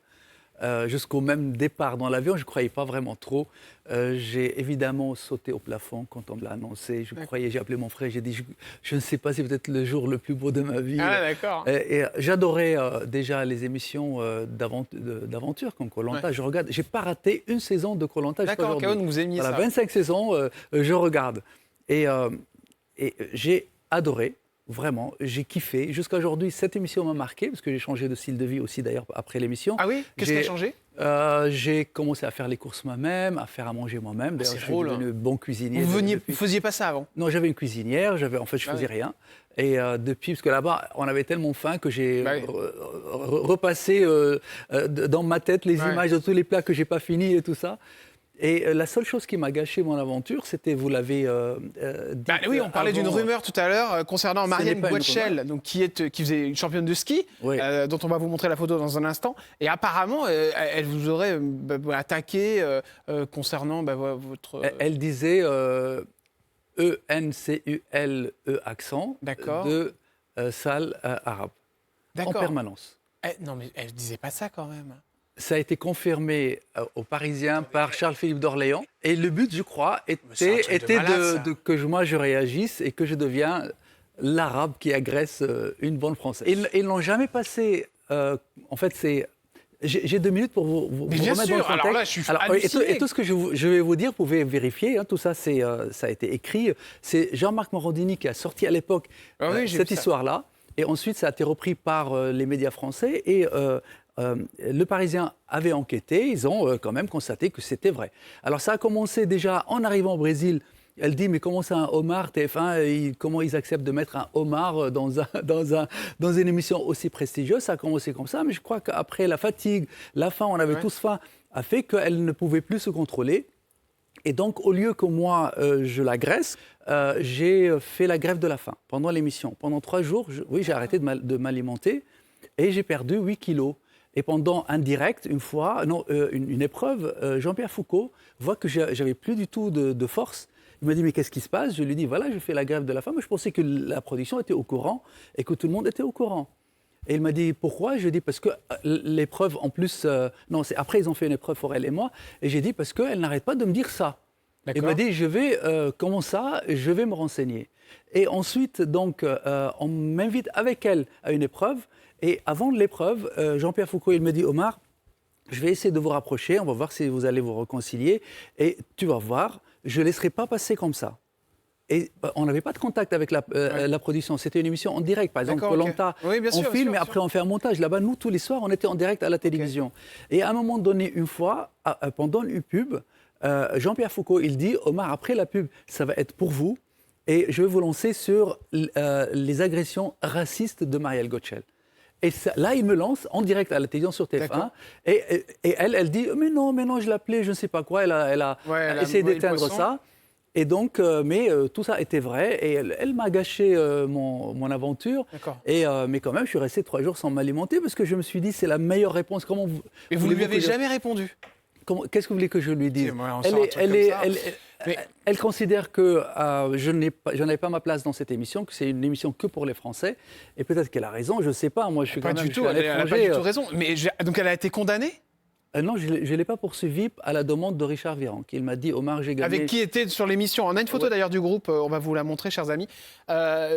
Jusqu'au même départ dans l'avion, je ne croyais pas vraiment trop. J'ai évidemment sauté au plafond quand on me l'a annoncé. J'ai appelé mon frère, j'ai dit je ne sais pas, c'est peut-être le jour le plus beau de ma vie. Ah, d'accord. Et j'adorais déjà les émissions d'aventure comme Koh-Lanta. Ouais. Je regarde, j'ai pas raté une saison de Koh-Lanta. D'accord, ok, donc vous aimiez ça. 25 saisons, je regarde. Et j'ai adoré. Vraiment, j'ai kiffé. Jusqu'à aujourd'hui, cette émission m'a marqué, parce que j'ai changé de style de vie aussi, d'ailleurs, après l'émission. Ah oui? Qu'est-ce qui a changé? J'ai commencé à faire les courses moi-même, à faire à manger moi-même. D'ailleurs, je suis devenu bon cuisinier. Vous faisiez pas ça avant? Non, j'avais une cuisinière. Je faisais rien. Et depuis, parce que là-bas, on avait tellement faim que j'ai repassé dans ma tête les images de tous les plats que j'ai pas finis et tout ça. Et la seule chose qui m'a gâché mon aventure, c'était, vous l'avez dit... oui, on parlait d'une rumeur tout à l'heure concernant Marielle Guachel, donc qui faisait une championne de ski, dont on va vous montrer la photo dans un instant. Et apparemment, elle vous aurait attaqué concernant votre... Elle disait E-N-C-U-L-E accent de salle arabe, en permanence. Non, mais elle ne disait pas ça quand même. Ça a été confirmé aux Parisiens par Charles-Philippe d'Orléans. Et le but, je crois, était que moi je réagisse et que je deviens l'arabe qui agresse une bonne Française. Ils ne l'ont jamais passé. En fait, c'est... J'ai 2 minutes pour vous remettre dans le contexte. Alors là, je suis halluciné. Et tout ce que je vais vous dire, vous pouvez vérifier. Tout ça, ça a été écrit. C'est Jean-Marc Morandini qui a sorti à l'époque cette histoire-là. Et ensuite, ça a été repris par les médias français. Et... le Parisien avait enquêté, ils ont quand même constaté que c'était vrai. Alors ça a commencé déjà en arrivant au Brésil. Elle dit mais comment ça un homard, TF1, comment ils acceptent de mettre un homard dans une émission aussi prestigieuse? Ça a commencé comme ça, mais je crois qu'après la fatigue, la faim, on avait tous faim, a fait qu'elle ne pouvait plus se contrôler. Et donc, au lieu que moi, je l'agresse, j'ai fait la grève de la faim pendant l'émission. Pendant 3 jours, j'ai arrêté de m'alimenter et j'ai perdu 8 kilos. Et pendant un direct, une épreuve, Jean-Pierre Foucault voit que j'avais plus du tout de force. Il m'a dit, mais qu'est-ce qui se passe? Je lui ai dit, voilà, je fais la grève de la faim. Mais je pensais que la production était au courant et que tout le monde était au courant. Et il m'a dit, pourquoi? Je lui ai dit, parce que l'épreuve, en plus... après, ils ont fait une épreuve, Forel et moi. Et j'ai dit, parce qu'elle n'arrête pas de me dire ça. Il m'a dit, comment ça? Je vais me renseigner. Et ensuite, donc, on m'invite avec elle à une épreuve. Et avant l'épreuve, Jean-Pierre Foucault, il me dit, Omar, je vais essayer de vous rapprocher, on va voir si vous allez vous réconcilier. Et tu vas voir, je ne laisserai pas passer comme ça. Et on n'avait pas de contact avec la production. C'était une émission en direct. Par exemple, Koh-Lanta, on filme, mais après on fait un montage. Là-bas, nous, tous les soirs, on était en direct à la télévision. Et à un moment donné, une fois, pendant une pub, Jean-Pierre Foucault, il dit, Omar, après la pub, ça va être pour vous. et je vais vous lancer sur les agressions racistes de Marielle Gottschel. Et là, il me lance en direct à la télévision sur TF1. Et elle dit mais non, je l'appelais, je ne sais pas quoi. Elle a essayé d'éteindre ça. Et donc, mais tout ça était vrai. Et elle m'a gâché mon aventure. Mais quand même, je suis resté 3 jours sans m'alimenter parce que je me suis dit c'est la meilleure réponse. Et vous ne lui avez jamais répondu? Qu'est-ce que vous voulez que je lui dise? Elle considère que je n'avais pas ma place dans cette émission, que c'est une émission que pour les Français. Et peut-être qu'elle a raison, je ne sais pas. Moi, je suis quand même elle n'a pas du tout raison. Mais donc, elle a été condamnée? Non, je ne l'ai pas poursuivi à la demande de Richard Virenque. Il m'a dit, Omar, j'ai gagné. Avec qui était sur l'émission. On a une photo d'ailleurs du groupe, on va vous la montrer, chers amis,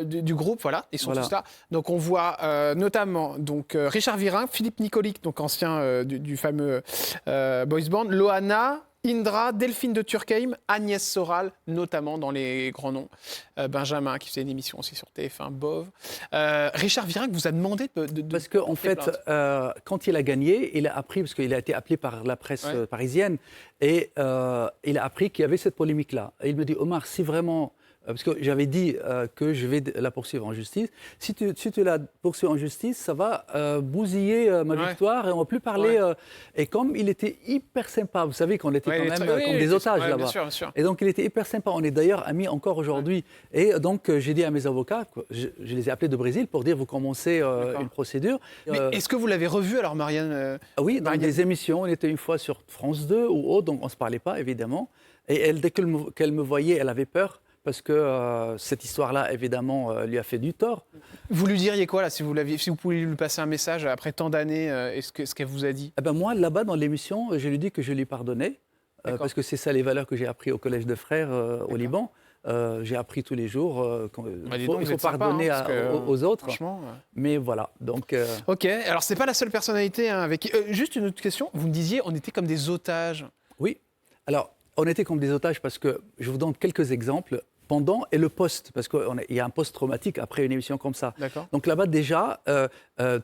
du groupe, voilà, ils sont tous là. Donc on voit notamment Richard Virenque, Philippe Nicolic, donc ancien du fameux boys band, Loana, Indra, Delphine de Turckheim, Agnès Soral, notamment dans les grands noms. Benjamin, qui faisait une émission aussi sur TF1, Bove. Richard Virenque vous a demandé de parce qu'en fait, quand il a gagné, il a appris, parce qu'il a été appelé par la presse parisienne, et il a appris qu'il y avait cette polémique-là. Et il me dit, Omar, si vraiment... Parce que j'avais dit que je vais la poursuivre en justice. Si tu la poursuis en justice, ça va bousiller ma victoire et on ne va plus parler. Et comme il était hyper sympa, vous savez qu'on était quand même comme des otages là-bas. Bien sûr. Et donc il était hyper sympa. On est d'ailleurs amis encore aujourd'hui. Et donc j'ai dit à mes avocats, je les ai appelés de Brésil pour dire vous commencez une procédure. Mais est-ce que vous l'avez revu alors, Marianne? Oui, dans des émissions. On était une fois sur France 2 ou autre, donc on ne se parlait pas évidemment. Et elle, dès qu'elle me voyait, elle avait peur. Parce que cette histoire-là, évidemment, lui a fait du tort. Vous lui diriez quoi, là, si vous pouviez lui passer un message après tant d'années, ce qu'elle vous a dit? Moi, là-bas, dans l'émission, je lui dis que je lui pardonnais, parce que c'est ça les valeurs que j'ai apprises au Collège de Frères au Liban. J'ai appris tous les jours qu'il faut pardonner aux autres. Franchement, mais voilà. Donc, OK, alors ce n'est pas la seule personnalité avec qui... juste une autre question, vous me disiez, on était comme des otages. Oui, alors, on était comme des otages parce que, je vous donne quelques exemples. Pendant et le post, parce qu'il y a un post-traumatique après une émission comme ça. Donc là-bas, déjà,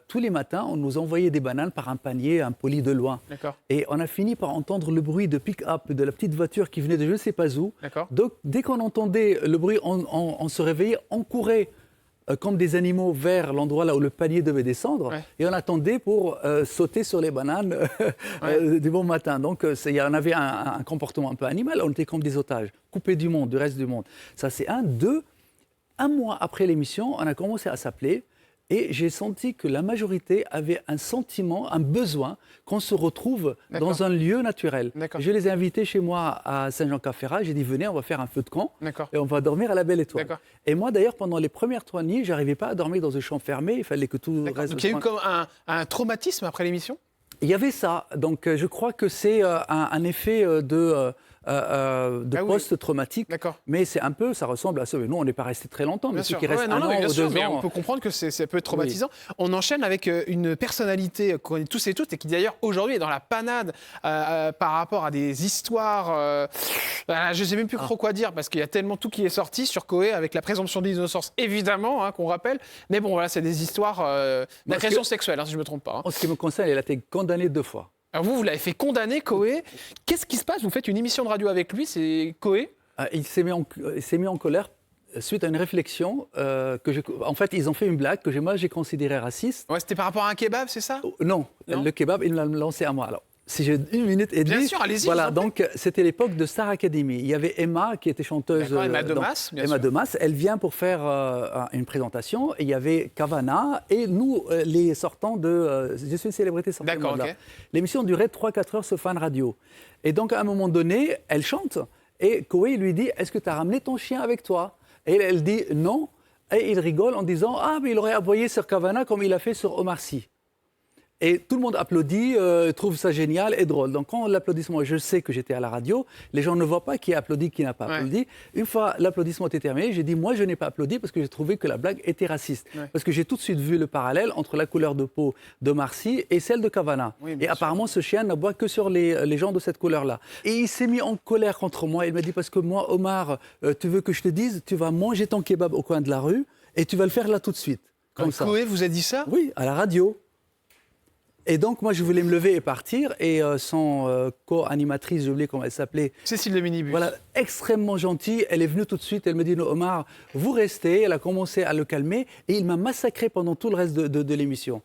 tous les matins, on nous envoyait des bananes par un panier, un poli de loin. Et on a fini par entendre le bruit de pick-up, de la petite voiture qui venait de je ne sais pas où. Donc, dès qu'on entendait le bruit, on se réveillait, on courait comme des animaux vers l'endroit là où le panier devait descendre, et on attendait pour sauter sur les bananes du bon matin. Donc il y en avait un comportement un peu animal, on était comme des otages, coupés du monde, du reste du monde. Ça c'est un. 2, un mois après l'émission, on a commencé à s'appeler, et j'ai senti que la majorité avait un sentiment, un besoin qu'on se retrouve dans un lieu naturel. Je les ai invités chez moi à Saint-Jean-Cap-Ferrat. J'ai dit, venez, on va faire un feu de camp et on va dormir à la Belle Étoile. Et moi, d'ailleurs, pendant les premières 3 nuits, je n'arrivais pas à dormir dans une chambre fermée. Il fallait que tout reste... Donc il y a eu comme un traumatisme après l'émission? Il y avait ça. Donc je crois que c'est un effet de post-traumatique. Mais c'est un peu, ça ressemble à ça. Nous, on n'est pas resté très longtemps. Mais ceux qui restent un an ou 2 ans... Mais on peut comprendre que ça peut être traumatisant. On enchaîne avec une personnalité qu'on connaît tous et toutes et qui d'ailleurs aujourd'hui est dans la panade par rapport à des histoires... je ne sais même plus trop quoi dire parce qu'il y a tellement tout qui est sorti sur Coé avec la présomption d'innocence, évidemment, qu'on rappelle. Mais bon, voilà, c'est des histoires d'agression sexuelle, si je ne me trompe pas. En ce qui me concerne, elle a été condamnée 2 fois. Alors vous l'avez fait condamner, Coé. Qu'est-ce qui se passe? Vous faites une émission de radio avec lui, c'est Coé? Il s'est mis en colère suite à une réflexion en fait, ils ont fait une blague que moi j'ai considérée raciste. C'était par rapport à un kebab, c'est ça? Non, le kebab, il l'a lancé à moi. Alors, si j'ai 1 minute et demie... Bien sûr, allez-y. Voilà, donc c'était l'époque de Star Academy. Il y avait Emma qui était chanteuse... Emma Demas, bien sûr. Emma Demas, elle vient pour faire une présentation. Et il y avait Cavana et nous, les sortants de... je suis une célébrité sortant de là. L'émission durait 3-4 heures sur Fun Radio. Et donc, à un moment donné, elle chante. Et Coé lui dit, est-ce que tu as ramené ton chien avec toi? Et elle dit non. Et il rigole en disant, ah, mais il aurait aboyé sur Cavana comme il a fait sur Omar Sy. Et tout le monde applaudit, trouve ça génial et drôle. Donc quand l'applaudissement, je sais que j'étais à la radio, les gens ne voient pas qui a applaudi, qui n'a pas applaudi. Une fois l'applaudissement était terminé, j'ai dit, moi je n'ai pas applaudi parce que j'ai trouvé que la blague était raciste. Parce que j'ai tout de suite vu le parallèle entre la couleur de peau d'Omar Sy et celle de Cavana. Et apparemment, ce chien n'aboie que sur les gens de cette couleur-là. Et il s'est mis en colère contre moi. Il m'a dit, parce que moi, Omar, tu veux que je te dise, tu vas manger ton kebab au coin de la rue et tu vas le faire là tout de suite. Comme ça. Coé vous a dit ça? Oui, à la radio. Et donc, moi, je voulais me lever et partir. Et son co-animatrice, j'ai oublié comment elle s'appelait. Cécile de Minibus. Voilà, extrêmement gentille. Elle est venue tout de suite. Elle me dit, non, Omar, vous restez. Elle a commencé à le calmer. Et il m'a massacré pendant tout le reste de l'émission.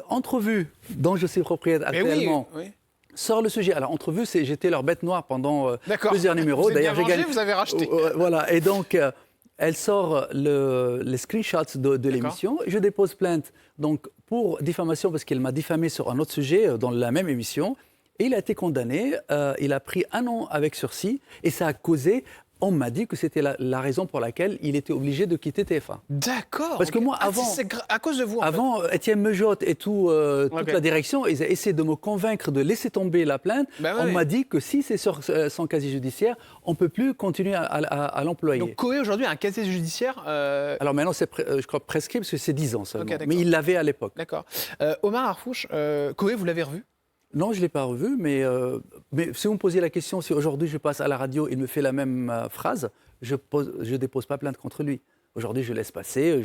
Entrevue, dont je suis propriétaire actuellement. Oui. Sort le sujet. Alors, entrevue, j'étais leur bête noire pendant plusieurs numéros. Vous avez bien mangé, vous avez racheté. Voilà. Et donc, elle sort les screenshots de l'émission. Je dépose plainte donc, pour diffamation parce qu'elle m'a diffamé sur un autre sujet dans la même émission. Et il a été condamné. Il a pris 1 an avec sursis. Et ça a causé... On m'a dit que c'était la raison pour laquelle il était obligé de quitter TF1. D'accord. Parce que moi, avant, c'est à cause de vous. Avant, Étienne Mejotte et toute la direction, ils ont essayé de me convaincre de laisser tomber la plainte. On m'a dit que si c'est sur son casier judiciaire, on ne peut plus continuer à l'employer. Donc Coé aujourd'hui a un casier judiciaire. Alors maintenant, c'est je crois prescrit parce que c'est 10 ans seulement. Mais il l'avait à l'époque. D'accord. Omar Harfouch, Coé, vous l'avez revu? Non, je ne l'ai pas revu, mais si vous me posiez la question, si aujourd'hui je passe à la radio, il me fait la même phrase, je ne dépose pas plainte contre lui. Aujourd'hui, je laisse passer,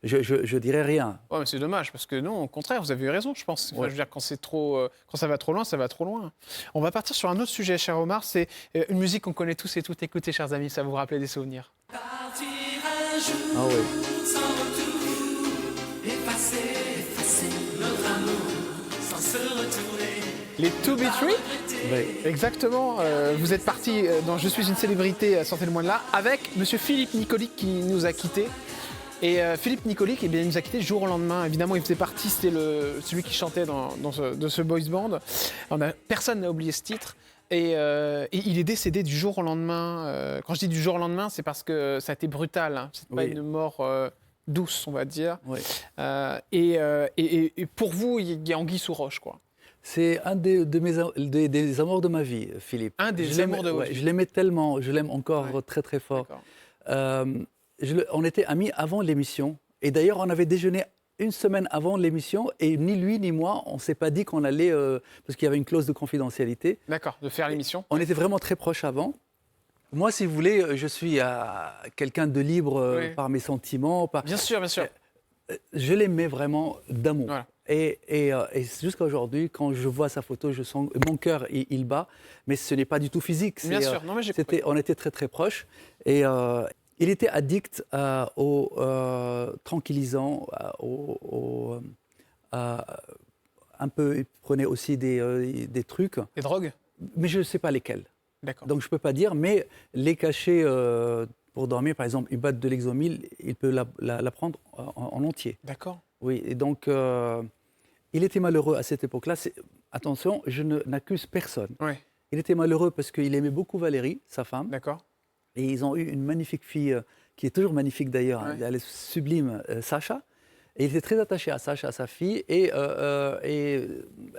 je dirai rien. Ouais, mais c'est dommage, parce que non, au contraire, vous avez eu raison, je pense. Enfin, je veux dire, quand ça va trop loin, ça va trop loin. On va partir sur un autre sujet, cher Omar, c'est une musique qu'on connaît tous et toutes. Écoutez, chers amis, ça vous rappelle des souvenirs. Partir un jour, ah oui. Sans retour, effacer notre amour, sans se retourner. Les To Be Tree, Oui. Exactement. Vous êtes parti dans Je suis une célébrité, sortez-le-moi de là, avec Monsieur Philippe Nicolic qui nous a quittés. Et Philippe Nicolic, il nous a quittés du jour au lendemain. Évidemment, il faisait partie, c'était celui qui chantait de ce boys band. Personne n'a oublié ce titre. Et il est décédé du jour au lendemain. Quand je dis du jour au lendemain, c'est parce que ça a été brutal. Hein. C'est pas une mort douce, on va dire. Oui. Et pour vous, il y a anguille sous roche, quoi. C'est un des amours de ma vie, Philippe. Un des amours de votre vie. Je l'aimais tellement, je l'aime encore très très fort. On était amis avant l'émission. Et d'ailleurs, on avait déjeuné 1 semaine avant l'émission. Et ni lui ni moi, on ne s'est pas dit qu'on allait... parce qu'il y avait une clause de confidentialité. D'accord, de faire l'émission. On était vraiment très proches avant. Moi, si vous voulez, je suis quelqu'un de libre par mes sentiments. Bien sûr, bien sûr. Je l'aimais vraiment d'amour. Voilà. Et jusqu'à aujourd'hui, quand je vois sa photo, je sens mon cœur il bat, mais ce n'est pas du tout physique. Bien sûr, non, mais j'ai compris. On était très très proches. Et il était addict aux tranquillisants, un peu, il prenait aussi des trucs. Des drogues? Mais je ne sais pas lesquels. D'accord. Donc je ne peux pas dire, mais les cachets pour dormir, par exemple, une batte de Lexomil, il peut la prendre en entier. D'accord. Oui, et donc il était malheureux à cette époque-là. Attention, je n'accuse personne. Oui. Il était malheureux parce qu'il aimait beaucoup Valérie, sa femme. D'accord. Et ils ont eu une magnifique fille, qui est toujours magnifique d'ailleurs, elle est sublime, Sacha. Et il était très attaché à Sacha, à sa fille. Et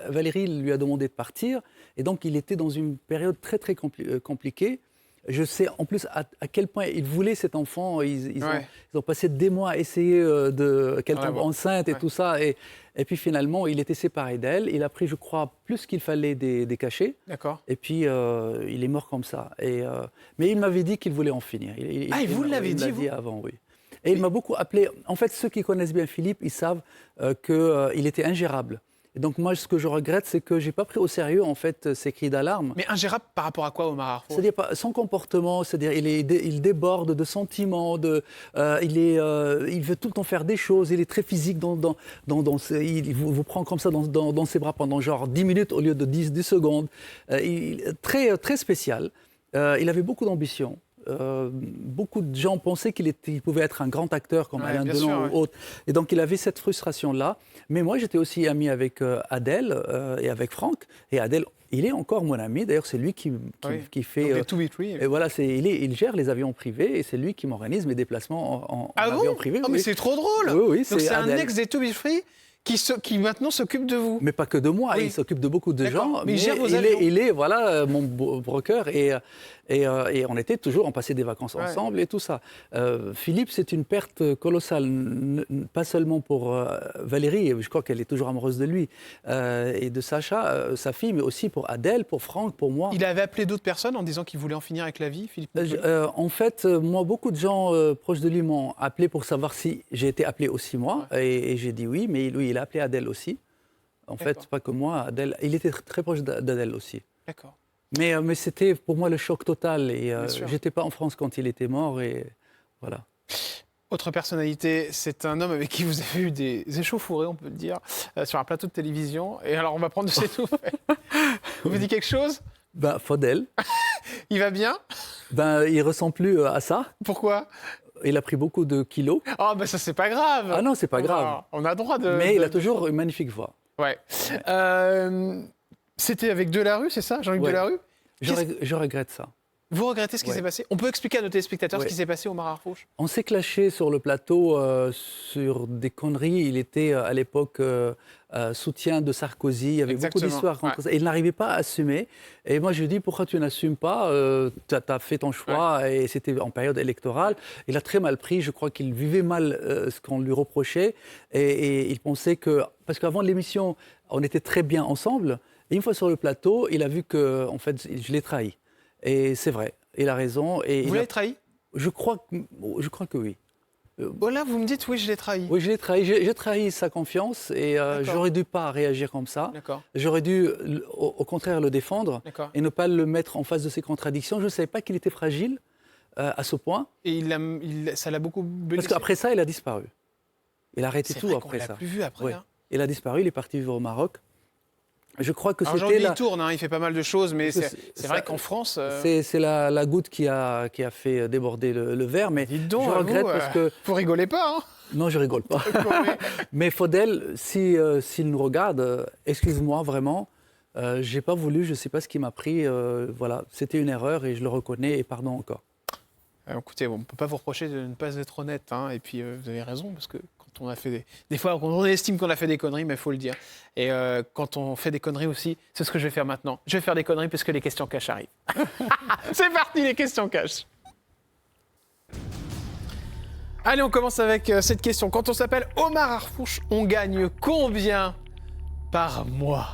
Valérie lui a demandé de partir. Et donc il était dans une période très très compliquée. Je sais en plus à quel point ils voulaient cet enfant. Ils ont passé des mois à essayer qu'elle tombe enceinte et tout ça. Et puis finalement, il était séparé d'elle. Il a pris, je crois, plus qu'il fallait des cachets. D'accord. Et puis, il est mort comme ça. Mais il m'avait dit qu'il voulait en finir. Il vous l'avez dit, vous ? Il l'a dit avant, oui. Et il m'a beaucoup appelé. En fait, ceux qui connaissent bien Philippe, ils savent qu'il était ingérable. Et donc moi, ce que je regrette, c'est que je n'ai pas pris au sérieux, en fait, ces cris d'alarme. Mais ingérable par rapport à quoi, Omar Harfouch ? C'est-à-dire son comportement, c'est-à-dire il déborde de sentiments, il veut tout le temps faire des choses, il est très physique, il vous prend comme ça dans ses bras pendant genre 10 minutes au lieu de 10 secondes. Très, très spécial. Il avait beaucoup d'ambition. Beaucoup de gens pensaient qu'il pouvait être un grand acteur comme Alain Delon ou autre. Et donc, il avait cette frustration-là. Mais moi, j'étais aussi ami avec Adèle et avec Franck. Et Adèle, il est encore mon ami. D'ailleurs, c'est lui qui fait... Donc, To Be Tree. Et voilà, il gère les avions privés et c'est lui qui m'organise mes déplacements en avion privé. Oh, mais c'est trop drôle. Oui, donc, c'est un ex des To Be Free qui maintenant s'occupe de vous. Mais pas que de moi, il s'occupe de beaucoup de gens. Mais il gère vos avions. Il est voilà, mon broker et on était toujours, on passait des vacances ensemble et tout ça. Philippe, c'est une perte colossale, pas seulement pour Valérie, je crois qu'elle est toujours amoureuse de lui, et de Sacha, sa fille, mais aussi pour Adèle, pour Franck, pour moi. Il avait appelé d'autres personnes en disant qu'il voulait en finir avec la vie, Philippe ? En fait, moi, beaucoup de gens proches de lui m'ont appelé pour savoir si j'ai été appelé aussi moi, et j'ai dit oui, mais lui, il a appelé Adèle aussi. En fait, pas que moi, Adèle. Il était très proche d'Adèle aussi. D'accord. Mais c'était pour moi le choc total. Et Bien sûr. j'étais pas en France quand il était mort. Et voilà. Autre personnalité, c'est un homme avec qui vous avez eu des échauffourées, on peut le dire, sur un plateau de télévision. Et alors, on va prendre de ses nouvelles. Vous dit quelque chose? Faudel, Il va bien? il ressemble plus à ça. Pourquoi? Il a pris beaucoup de kilos. Oh, ça, c'est pas grave. Ah non, c'est pas grave. On a droit de... Mais il a toujours une magnifique voix. Ouais. C'était avec Delarue, c'est ça, Jean-Luc Ouais. Delarue? Je regrette ça. Vous regrettez ce qui Ouais. s'est passé? On peut expliquer à nos téléspectateurs ce Ouais. qui s'est passé au Omar Harfouch? On s'est clashé sur le plateau sur des conneries. Il était à l'époque soutien de Sarkozy. Il y avait Exactement, beaucoup d'histoires contre ça. Et il n'arrivait pas à assumer. Et moi, je lui ai dit, pourquoi tu n'assumes pas? Tu as fait ton choix. Et c'était en période électorale. Il a très mal pris. Je crois qu'il vivait mal ce qu'on lui reprochait. Et il pensait que... Parce qu'avant l'émission, on était très bien ensemble. Et une fois sur le plateau, il a vu que en fait, je l'ai trahi. Et c'est vrai. Il a raison. Et Vous l'avez trahi? je crois que oui. Oh là, vous me dites, oui, je l'ai trahi. Oui, je l'ai trahi. J'ai trahi sa confiance et D'accord. j'aurais dû pas réagir comme ça. D'accord, J'aurais dû, au contraire, le défendre d'accord. et ne pas le mettre en face de ses contradictions. Je ne savais pas qu'il était fragile à ce point. Et ça l'a beaucoup blessé. Parce qu'après ça, il a disparu. Il a arrêté c'est tout vrai qu'on après l'a ça. plus vu après. Ouais. Hein. Il a disparu, il est parti vivre au Maroc. Je crois que Alors c'était aujourd'hui, la... il tourne, hein, il fait pas mal de choses, mais C'est- c'est vrai ça- qu'en France... C'est la goutte qui a fait déborder le verre. Mais Dites donc, je regrette parce que... vous rigolez pas, hein? Non, je rigole pas. Mais Faudel, s'il nous regarde, excuse-moi vraiment, j'ai pas voulu, je sais pas ce qui m'a pris. Voilà, c'était une erreur et je le reconnais et pardon encore. Écoutez, on ne peut pas vous reprocher de ne pas être honnête, hein, et puis vous avez raison, parce que quand on a fait des fois, quand on estime qu'on a fait des conneries, mais il faut le dire. Et quand on fait des conneries aussi, c'est ce que je vais faire maintenant. Je vais faire des conneries parce que les questions cash arrivent. C'est parti, les questions cash. Allez, on commence avec cette question. Quand on s'appelle Omar Harfouch, on gagne combien par mois?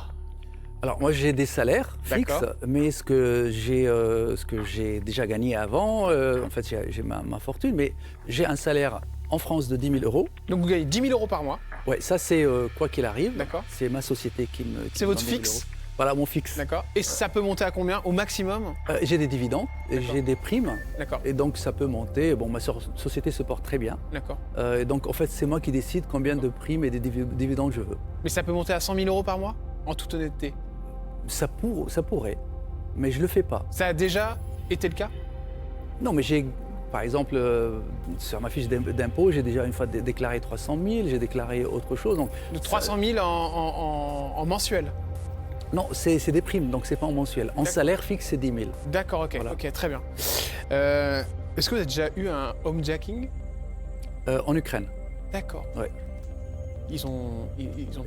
Alors moi j'ai des salaires fixes, D'accord. mais ce que j'ai déjà gagné avant, en fait j'ai ma fortune, mais j'ai un salaire en France de 10 000 euros. Donc vous gagnez 10 000 euros par mois. Ouais, ça c'est quoi qu'il arrive. D'accord. C'est ma société qui me. C'est me votre donne 10 000 fixe. euros. Voilà mon fixe. D'accord. Et ça peut monter à combien au maximum? J'ai des dividendes, D'accord. j'ai des primes, D'accord. et donc ça peut monter. Bon, ma société se porte très bien. D'accord. Et donc, en fait, c'est moi qui décide combien de primes et de dividendes je veux. Mais ça peut monter à 100 000 euros par mois? En toute honnêteté. Ça pourrait, mais je le fais pas. Ça a déjà été le cas? Non, mais j'ai, par exemple, sur ma fiche d'impôt, j'ai déjà une fois déclaré 300 000, j'ai déclaré autre chose. Donc, De 300 000 en mensuel? non, c'est des primes, donc c'est pas en mensuel. En D'accord. salaire fixe, c'est 10 000. D'accord, ok, Voilà. ok, très bien. Est-ce que vous avez déjà eu un homejacking? En Ukraine. D'accord. Ouais. Ils ont...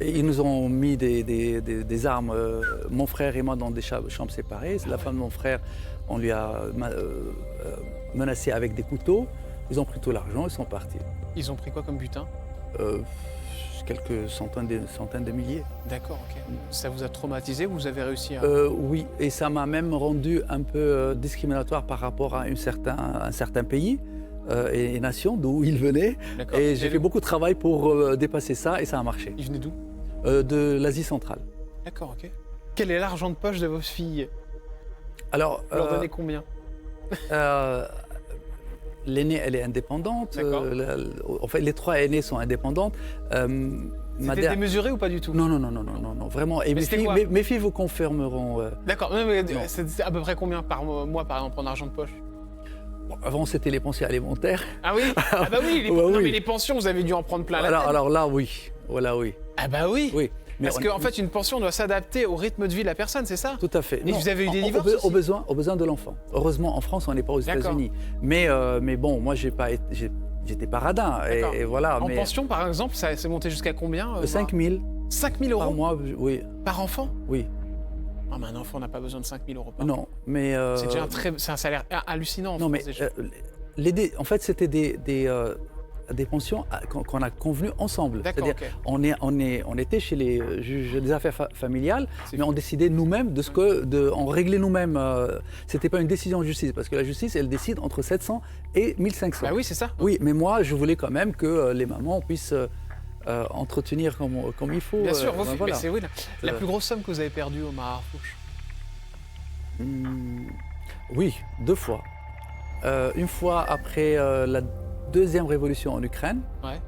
Et ils nous ont mis des armes, mon frère et moi, dans des chambres séparées. C'est la femme de mon frère, on lui a menacé avec des couteaux. Ils ont pris tout l'argent, ils sont partis. Ils ont pris quoi comme butin? Quelques centaines de milliers. D'accord, ok. Ça vous a traumatisé ou vous avez réussi à... Oui, et ça m'a même rendu un peu discriminatoire par rapport à un certain pays et nation d'où il venait. D'accord. Et j'ai fait beaucoup de travail pour dépasser ça et ça a marché. Ils venaient d'où? De l'Asie centrale. D'accord, ok. Quel est l'argent de poche de vos filles? Alors, Vous leur donnez combien? l'aînée, elle est indépendante. D'accord. En fait, les trois aînées sont indépendantes. C'était démesuré ou pas du tout? Non, vraiment. Et Mais c'était quoi mes filles vous confirmeront. D'accord, non, mais Non. c'est à peu près combien par mois, par exemple, en argent de poche? Avant, c'était les pensions alimentaires. Ah oui? Ah bah oui, Ouais, non, oui. mais les pensions, vous avez dû en prendre plein la tête. Alors là, oui. Voilà, oui. Ah bah oui, Oui. Mais parce qu'en fait, une pension doit s'adapter au rythme de vie de la personne, c'est ça? Tout à fait. Et vous avez eu des divorces aussi au besoin de l'enfant. Heureusement, en France, on n'est pas aux D'accord. États-Unis. Mais bon, moi, j'étais pas radin. D'accord. Et voilà. En mais pension, par exemple, ça s'est monté jusqu'à combien? 5 000 5 000 euros par mois, oui. par enfant? Oui. Ah, mais un enfant n'a pas besoin de 5 000 euros par an. Non, mais. C'est déjà un salaire hallucinant en Non, France, mais déjà. en fait, c'était des pensions qu'on a convenues ensemble. D'accord, C'est-à-dire, ok. on était chez les juges des affaires familiales, C'est mais on décidait nous-mêmes on réglait nous-mêmes. C'était pas une décision de justice, parce que la justice, elle décide entre 700 et 1500. Bah oui, c'est ça. Oui, mais moi, je voulais quand même que les mamans puissent entretenir comme il faut. Bien sûr, ben mais voilà. c'est oui, la plus grosse somme que vous avez perdue, Omar Harfouch. Oui, 2 fois. Une fois après la deuxième révolution en Ukraine, Ouais.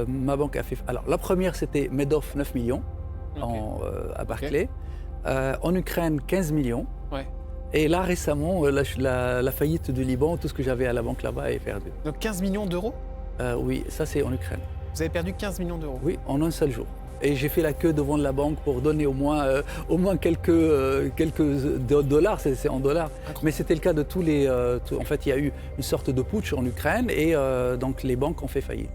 ma banque a fait... Alors, la première, c'était Madoff, 9 millions à Barclay. En Ukraine, 15 millions. Ouais. Et là, récemment, la faillite du Liban, tout ce que j'avais à la banque là-bas est perdu. Donc 15 millions d'euros. Oui, ça, c'est en Ukraine. Vous avez perdu 15 millions d'euros. Oui, en un seul jour. Et j'ai fait la queue devant la banque pour donner au moins quelques dollars, c'est en dollars. Mais c'était le cas de tous les... en fait, il y a eu une sorte de putsch en Ukraine et donc les banques ont fait faillite.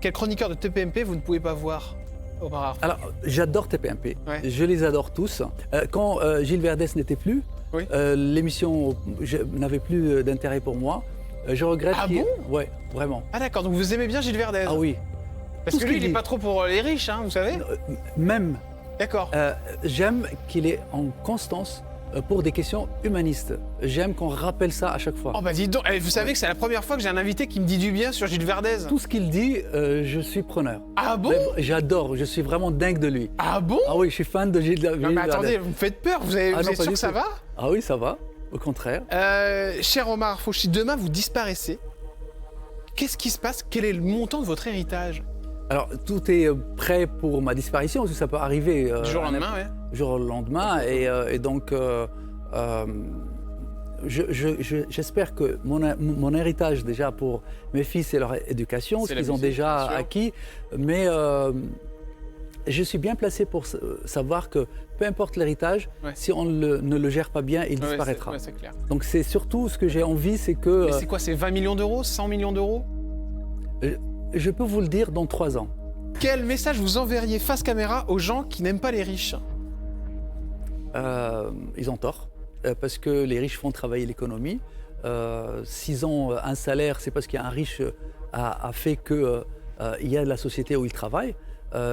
Quel chroniqueur de TPMP vous ne pouvez pas voir, Omar Harfouch? Alors, j'adore TPMP. Ouais. Je les adore tous. Quand Gilles Verdès n'était plus, Oui. l'émission n'avait plus d'intérêt pour moi. Je regrette Ah bon? Ouais, vraiment. Ah d'accord, donc vous aimez bien Gilles Verdez? Ah oui. Parce tout que ce lui, qu'il il n'est dit. pas trop pour les riches, hein, vous savez? Même, D'accord. j'aime qu'il est en constance pour des questions humanistes. J'aime qu'on rappelle ça à chaque fois. Oh bah dites donc, vous savez que c'est la première fois que j'ai un invité qui me dit du bien sur Gilles Verdez. Tout ce qu'il dit, je suis preneur. Ah bon? J'adore, je suis vraiment dingue de lui. Ah bon? Ah oui, je suis fan de Gilles Non mais Verdez. attendez, vous me faites peur, vous Ah non, êtes pas sûr du que ça tout. va? Ah oui, ça va, au contraire. Cher Omar Harfouch, si demain vous disparaissez, qu'est-ce qui se passe? Quel est le montant de votre héritage? Alors, tout est prêt pour ma disparition, parce que ça peut arriver. Du jour au lendemain, ouais. Du jour au lendemain, et donc, j'espère que mon héritage, déjà, pour mes fils et leur éducation, C'est ce la qu'ils ont musique, déjà bien sûr. acquis, mais je suis bien placé pour savoir que, peu importe l'héritage, Ouais. si on ne le gère pas bien, il disparaîtra. Ouais, c'est clair. Donc, c'est surtout ce que j'ai envie, c'est que... Mais c'est quoi, c'est 20 millions d'euros? 100 millions d'euros? je peux vous le dire dans 3 ans. Quel message vous enverriez face caméra aux gens qui n'aiment pas les riches? Ils ont tort, parce que les riches font travailler l'économie. S'ils ont un salaire, c'est parce qu'il y a un riche a fait qu'il y a la société où ils travaillent.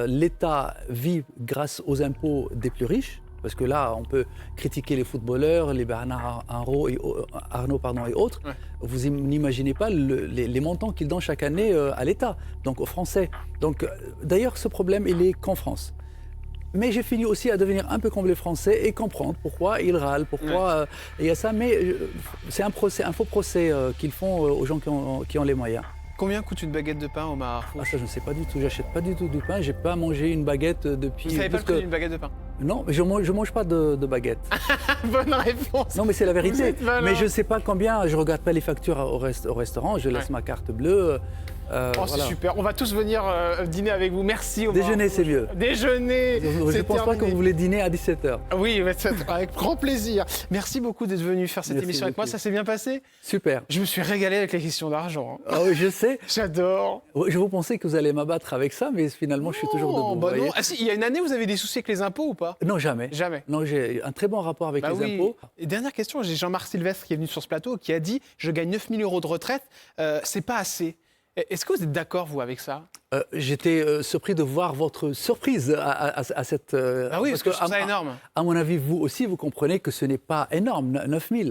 L'État vit grâce aux impôts des plus riches, parce que là, on peut critiquer les footballeurs, les Bernard Arnault et autres. Ouais. Vous n'imaginez pas les montants qu'ils donnent chaque année à l'État, donc aux Français. Donc, d'ailleurs, ce problème, il est qu'en France. Mais j'ai fini aussi à devenir un peu comme les Français et comprendre pourquoi ils râlent, pourquoi il y a ça. Mais c'est un faux procès qu'ils font aux gens qui ont les moyens. Combien coûte une baguette de pain, Omar Harfouch? Ah, ça, je ne sais pas du tout. J'achète pas du tout du pain. J'ai pas mangé une baguette depuis. Vous savez pas le prix d'une baguette de pain? Non, je mange pas de baguette. Bonne réponse. Non, mais c'est la Vous vérité. êtes malin. Mais je ne sais pas combien. Je regarde pas les factures au restaurant. Je laisse ma carte bleue. Oh, c'est voilà. super. On va tous venir dîner avec vous. Merci, Omar. Déjeuner, c'est mieux. Déjeuner. Je ne pense pas que vous voulez dîner à 17h. Oui, mais avec grand plaisir. Merci beaucoup d'être venu faire cette Merci émission avec moi. beaucoup. Ça s'est bien passé? Super. Je me suis régalé avec les questions d'argent. Ah oui, je sais. J'adore. Je vous pensais que vous allez m'abattre avec ça, mais finalement, je suis toujours debout. Bah vous non. voyez. Ah si, il y a une année, vous avez des soucis avec les impôts ou pas? Non, jamais. Jamais. Non, j'ai un très bon rapport avec Bah les oui. impôts. Et dernière question, j'ai Jean-Marc Sylvestre qui est venu sur ce plateau qui a dit « Je gagne 9 000 euros de retraite, c'est pas assez ». Est-ce que vous êtes d'accord, vous, avec ça? J'étais surpris de voir votre surprise à cette... Ah oui, parce que je trouve ça énorme. À mon avis, vous aussi, vous comprenez que ce n'est pas énorme, 9 000.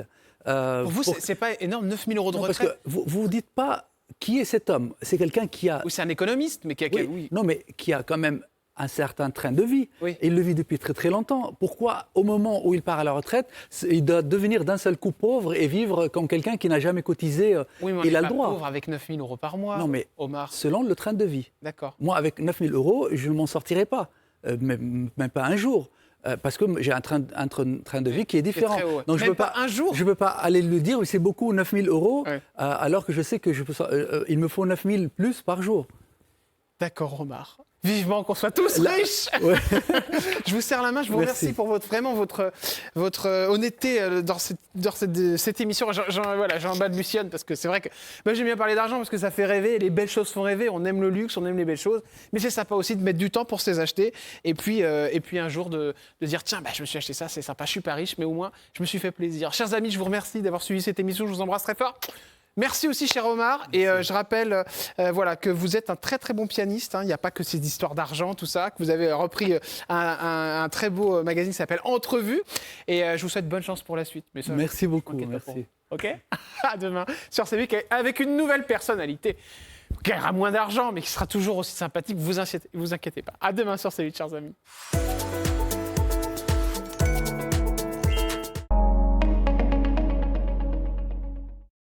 Pour vous, c'est pas énorme, 9 000 euros de Non, parce retraite? que vous ne dites pas qui est cet homme. C'est quelqu'un qui a... Oui, c'est un économiste, mais qui a... Oui, oui. non, mais qui a quand même un certain train de vie. Oui. Et il le vit depuis très très longtemps. Pourquoi, au moment où il part à la retraite, il doit devenir d'un seul coup pauvre et vivre comme quelqu'un qui n'a jamais cotisé? Oui, mais on il n'est a pas le droit. pauvre avec 9 000 euros par mois, Non, mais Omar. selon le train de vie. D'accord. Moi, avec 9 000 euros, je ne m'en sortirai pas, même pas un jour. Parce que j'ai un train de vie qui est différent. très haut, ouais. Donc, Même pas un jour? Je ne peux pas aller lui dire, c'est beaucoup, 9 000 euros, Ouais. alors que je sais que il me faut 9 000 plus par jour. D'accord, Omar. Vivement qu'on soit tous Là- riches. Ouais. Je vous serre la main, je vous Merci. remercie pour votre honnêteté dans cette émission. J'en balbutionne parce que c'est vrai que moi, j'aime bien parler d'argent parce que ça fait rêver, les belles choses font rêver, on aime le luxe, on aime les belles choses, mais c'est sympa aussi de mettre du temps pour se les acheter et puis un jour de dire tiens, je me suis acheté ça, c'est sympa, je suis pas riche, mais au moins je me suis fait plaisir. Chers amis, je vous remercie d'avoir suivi cette émission, je vous embrasse très fort. Merci aussi, cher Omar. Et je rappelle que vous êtes un très très bon pianiste. Il n'y a pas que ces histoires d'argent, tout ça. Que vous avez repris un très beau magazine qui s'appelle Entrevue. Et je vous souhaite bonne chance pour la suite. Mais ça, Merci beaucoup. t'inquiète pas pour Merci. vous. OK. À demain sur CBK avec une nouvelle personnalité. gagnera moins d'argent, mais qui sera toujours aussi sympathique. Vous inquiétez pas. À demain sur C8, chers amis.